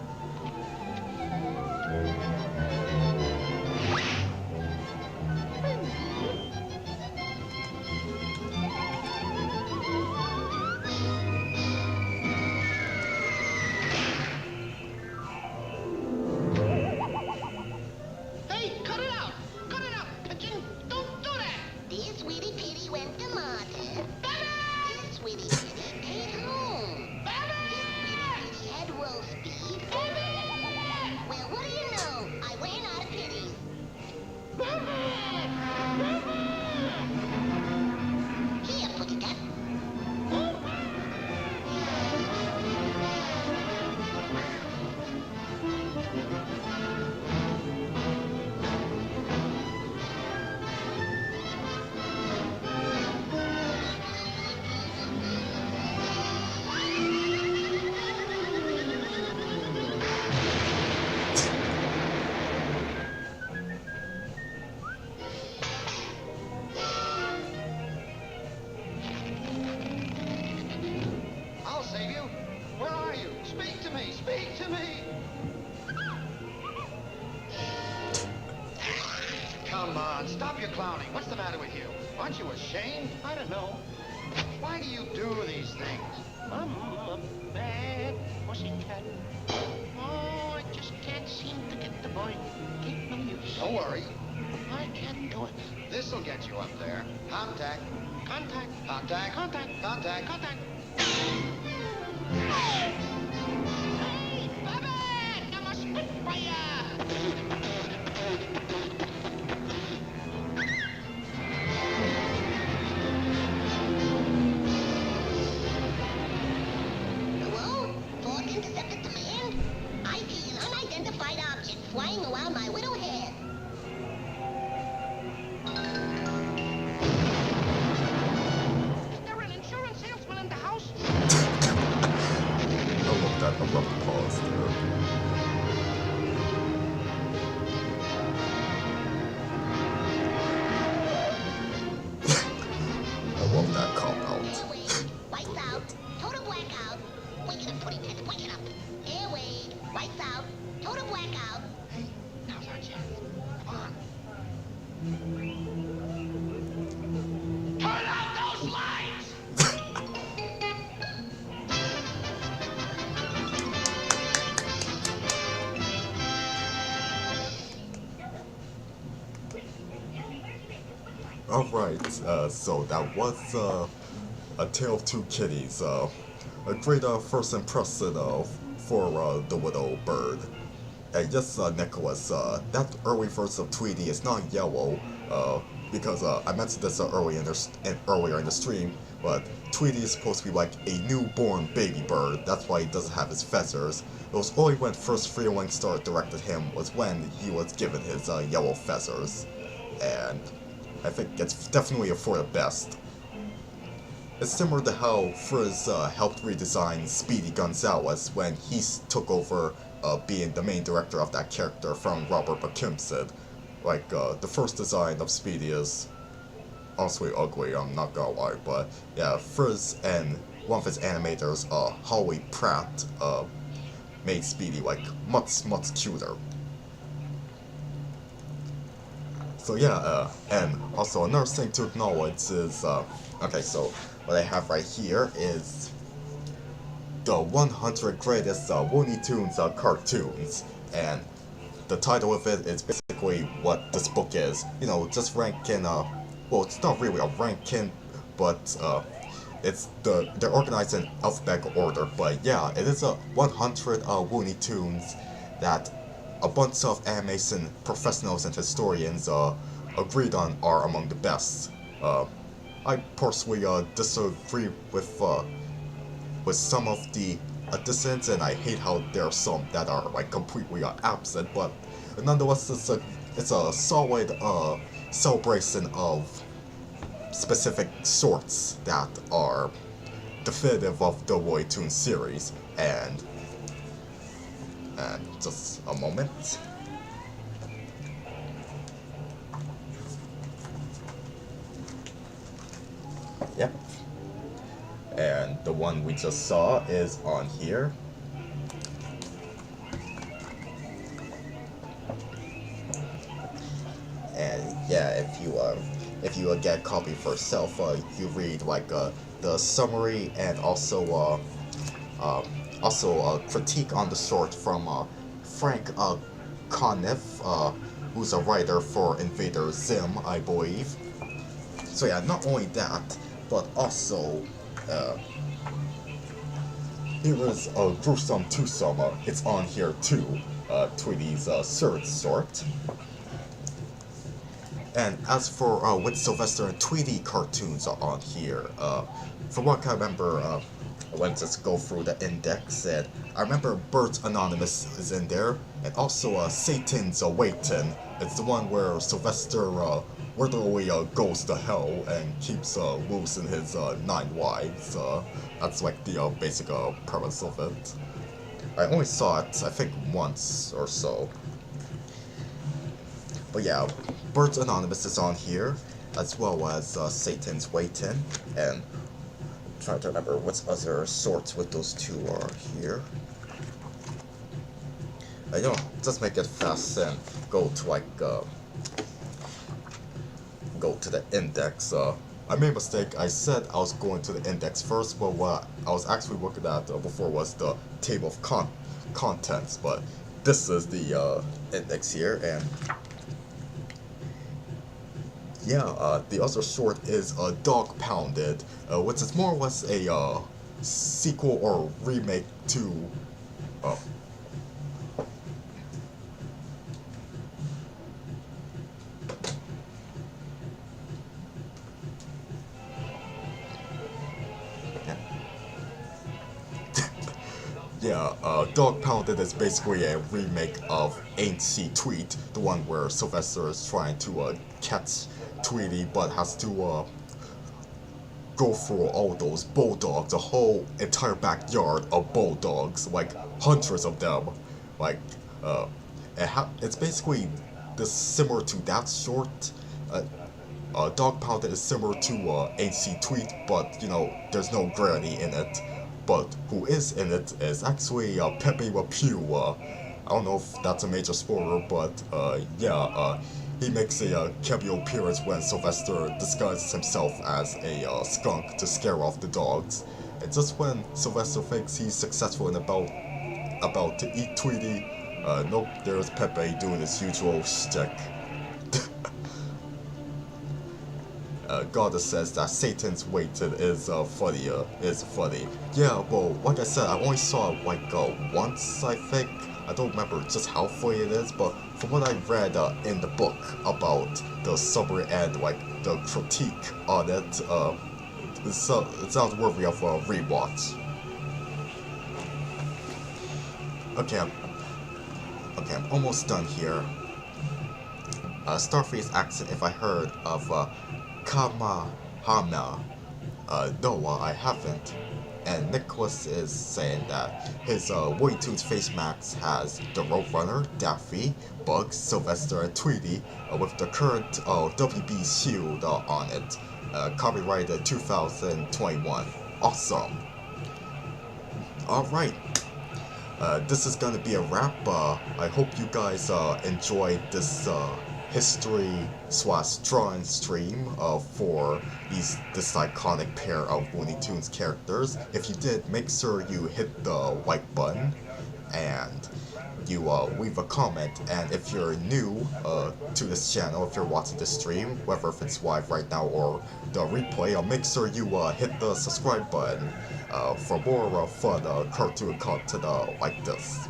[SPEAKER 2] Hey, cut it out! Cut it out, pigeon! Don't do that!
[SPEAKER 4] This sweetie pitty went to Martin.
[SPEAKER 2] Babbitt!
[SPEAKER 4] This sweetie pitty stayed home.
[SPEAKER 2] Babbitt!
[SPEAKER 4] This sweetie pitty had roast beef.
[SPEAKER 2] Babbitt!
[SPEAKER 4] Well, what do you know? I ran out of pitties. Here, putty tab.
[SPEAKER 6] Come on, stop your clowning. What's the matter with you? Aren't you ashamed?
[SPEAKER 2] I don't know.
[SPEAKER 6] Why do you do these things?
[SPEAKER 2] I'm a bad pussycat. Oh, I just can't seem to get the boy. Keep no use.
[SPEAKER 6] Don't worry.
[SPEAKER 2] I can't do it.
[SPEAKER 6] This'll get you up there. Contact.
[SPEAKER 2] Contact.
[SPEAKER 6] Contact.
[SPEAKER 2] Contact.
[SPEAKER 6] Contact.
[SPEAKER 2] Contact. Hey, Bubba! I'm a spitfire!
[SPEAKER 4] Hello? False intercepted demand? I see an unidentified object flying around my widow head.
[SPEAKER 2] Is there an insurance salesman in the house?
[SPEAKER 1] I love that abrupt pause there. I love that cop out.
[SPEAKER 4] Airway, lights out, total blackout. Wake it up, Putty Pet, wake it up. Airway, lights out, total blackout.
[SPEAKER 6] Hey, now's our chance. Come on.
[SPEAKER 2] Turn out those lights!
[SPEAKER 1] Alright, so that was A Tale of Two Kitties. A great first impression for the little bird. And yes, Nicholas, that early version of Tweety is not yellow, because I mentioned this earlier in the stream, but Tweety is supposed to be like a newborn baby bird. That's why he doesn't have his feathers. It was only when Friz Freleng started directed him was when he was given his yellow feathers. And I think it's definitely for the best. It's similar to how Friz helped redesign Speedy Gonzalez when he took over being the main director of that character from Robert McKimson. Like, the first design of Speedy is honestly ugly, I'm not gonna lie, but yeah, Friz and one of his animators, Holly Pratt, made Speedy like much cuter. So yeah, and also another thing to acknowledge is, okay, so what I have right here is the 100 greatest Looney Tunes cartoons, and the title of it is basically what this book is. You know, just ranking, well, it's not really a ranking, but they're organized in alphabetical order, but yeah, it is a 100 Looney Tunes that a bunch of animation professionals and historians agreed on are among the best. I personally disagree with some of the additions, and I hate how there are some that are like completely absent. But nonetheless, it's a solid celebration of specific sorts that are definitive of the Looney Tunes series. And just a moment. Yep. And the one we just saw is on here. And yeah, if you get a copy for yourself, you read like the summary and also a critique on the sort from Frank Conniff, who's a writer for Invader Zim, I believe. So yeah, not only that, but also here is a gruesome twosome. It's on here too. Tweety's third sort. And as for what Sylvester and Tweety cartoons are on here, from what I remember, let's just go through the index, and I remember Birds Anonymous is in there, and also Satan's Waitin'. It's the one where Sylvester literally goes to hell and keeps losing his 9 wives. That's like the basic premise of it. I only saw it, I think, once or so. But yeah, Birds Anonymous is on here, as well as Satan's Waitin', and I'm trying to remember what other sorts with those two are here. Just make it fast and go to like go to the index. I made a mistake. I said I was going to the index first, but what I was actually looking at before was the table of contents. But this is the index here, and yeah, the other short is Dog Pounded, which is more or less a sequel or remake to Dog Pounded is basically a remake of Ain't She Tweet, the one where Sylvester is trying to catch Tweety, but has to go through all those bulldogs, a whole entire backyard of bulldogs, like hundreds of them. Like, it's basically similar to that short. Dog Pounded is similar to Ain't She Tweet, but you know, there's no granny in it. But who is in it is actually Pepe Le Pew. I don't know if that's a major spoiler, but he makes a cameo appearance when Sylvester disguises himself as a skunk to scare off the dogs. And just when Sylvester thinks he's successful and about to eat Tweety, nope, there's Pepe doing his usual shtick. Goddess says that Satan's Waited is funny. Yeah, well, like I said, I only saw it like once, I think. I don't remember just how funny it is, but from what I read in the book about the summary and like the critique on it, it sounds worthy of a rewatch. Okay, I'm almost done here. Starface asks if I heard of Kamahana. No, I haven't. And Nicholas is saying that his Looney Tunes face mask has the Roadrunner, Daffy, Bugs, Sylvester, and Tweety, with the current WB shield on it. Copyrighted 2021. Awesome. Alright. This is gonna be a wrap. I hope you guys enjoyed this history/drawing stream for this iconic pair of Looney Tunes characters. If you did, make sure you hit the like button and you leave a comment. And if you're new to this channel, if you're watching this stream, whether if it's live right now or the replay, make sure you hit the subscribe button for more fun cartoon content like this.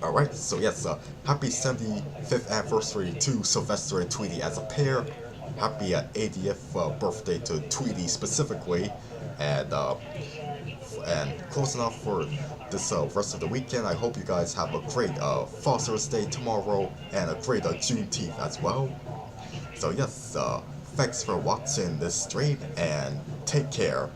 [SPEAKER 1] Alright, so yes, happy 75th anniversary to Sylvester and Tweety as a pair. Happy 80th birthday to Tweety specifically. And closing off for this rest of the weekend, I hope you guys have a great Father's Day tomorrow and a great Juneteenth as well. So yes, thanks for watching this stream and take care.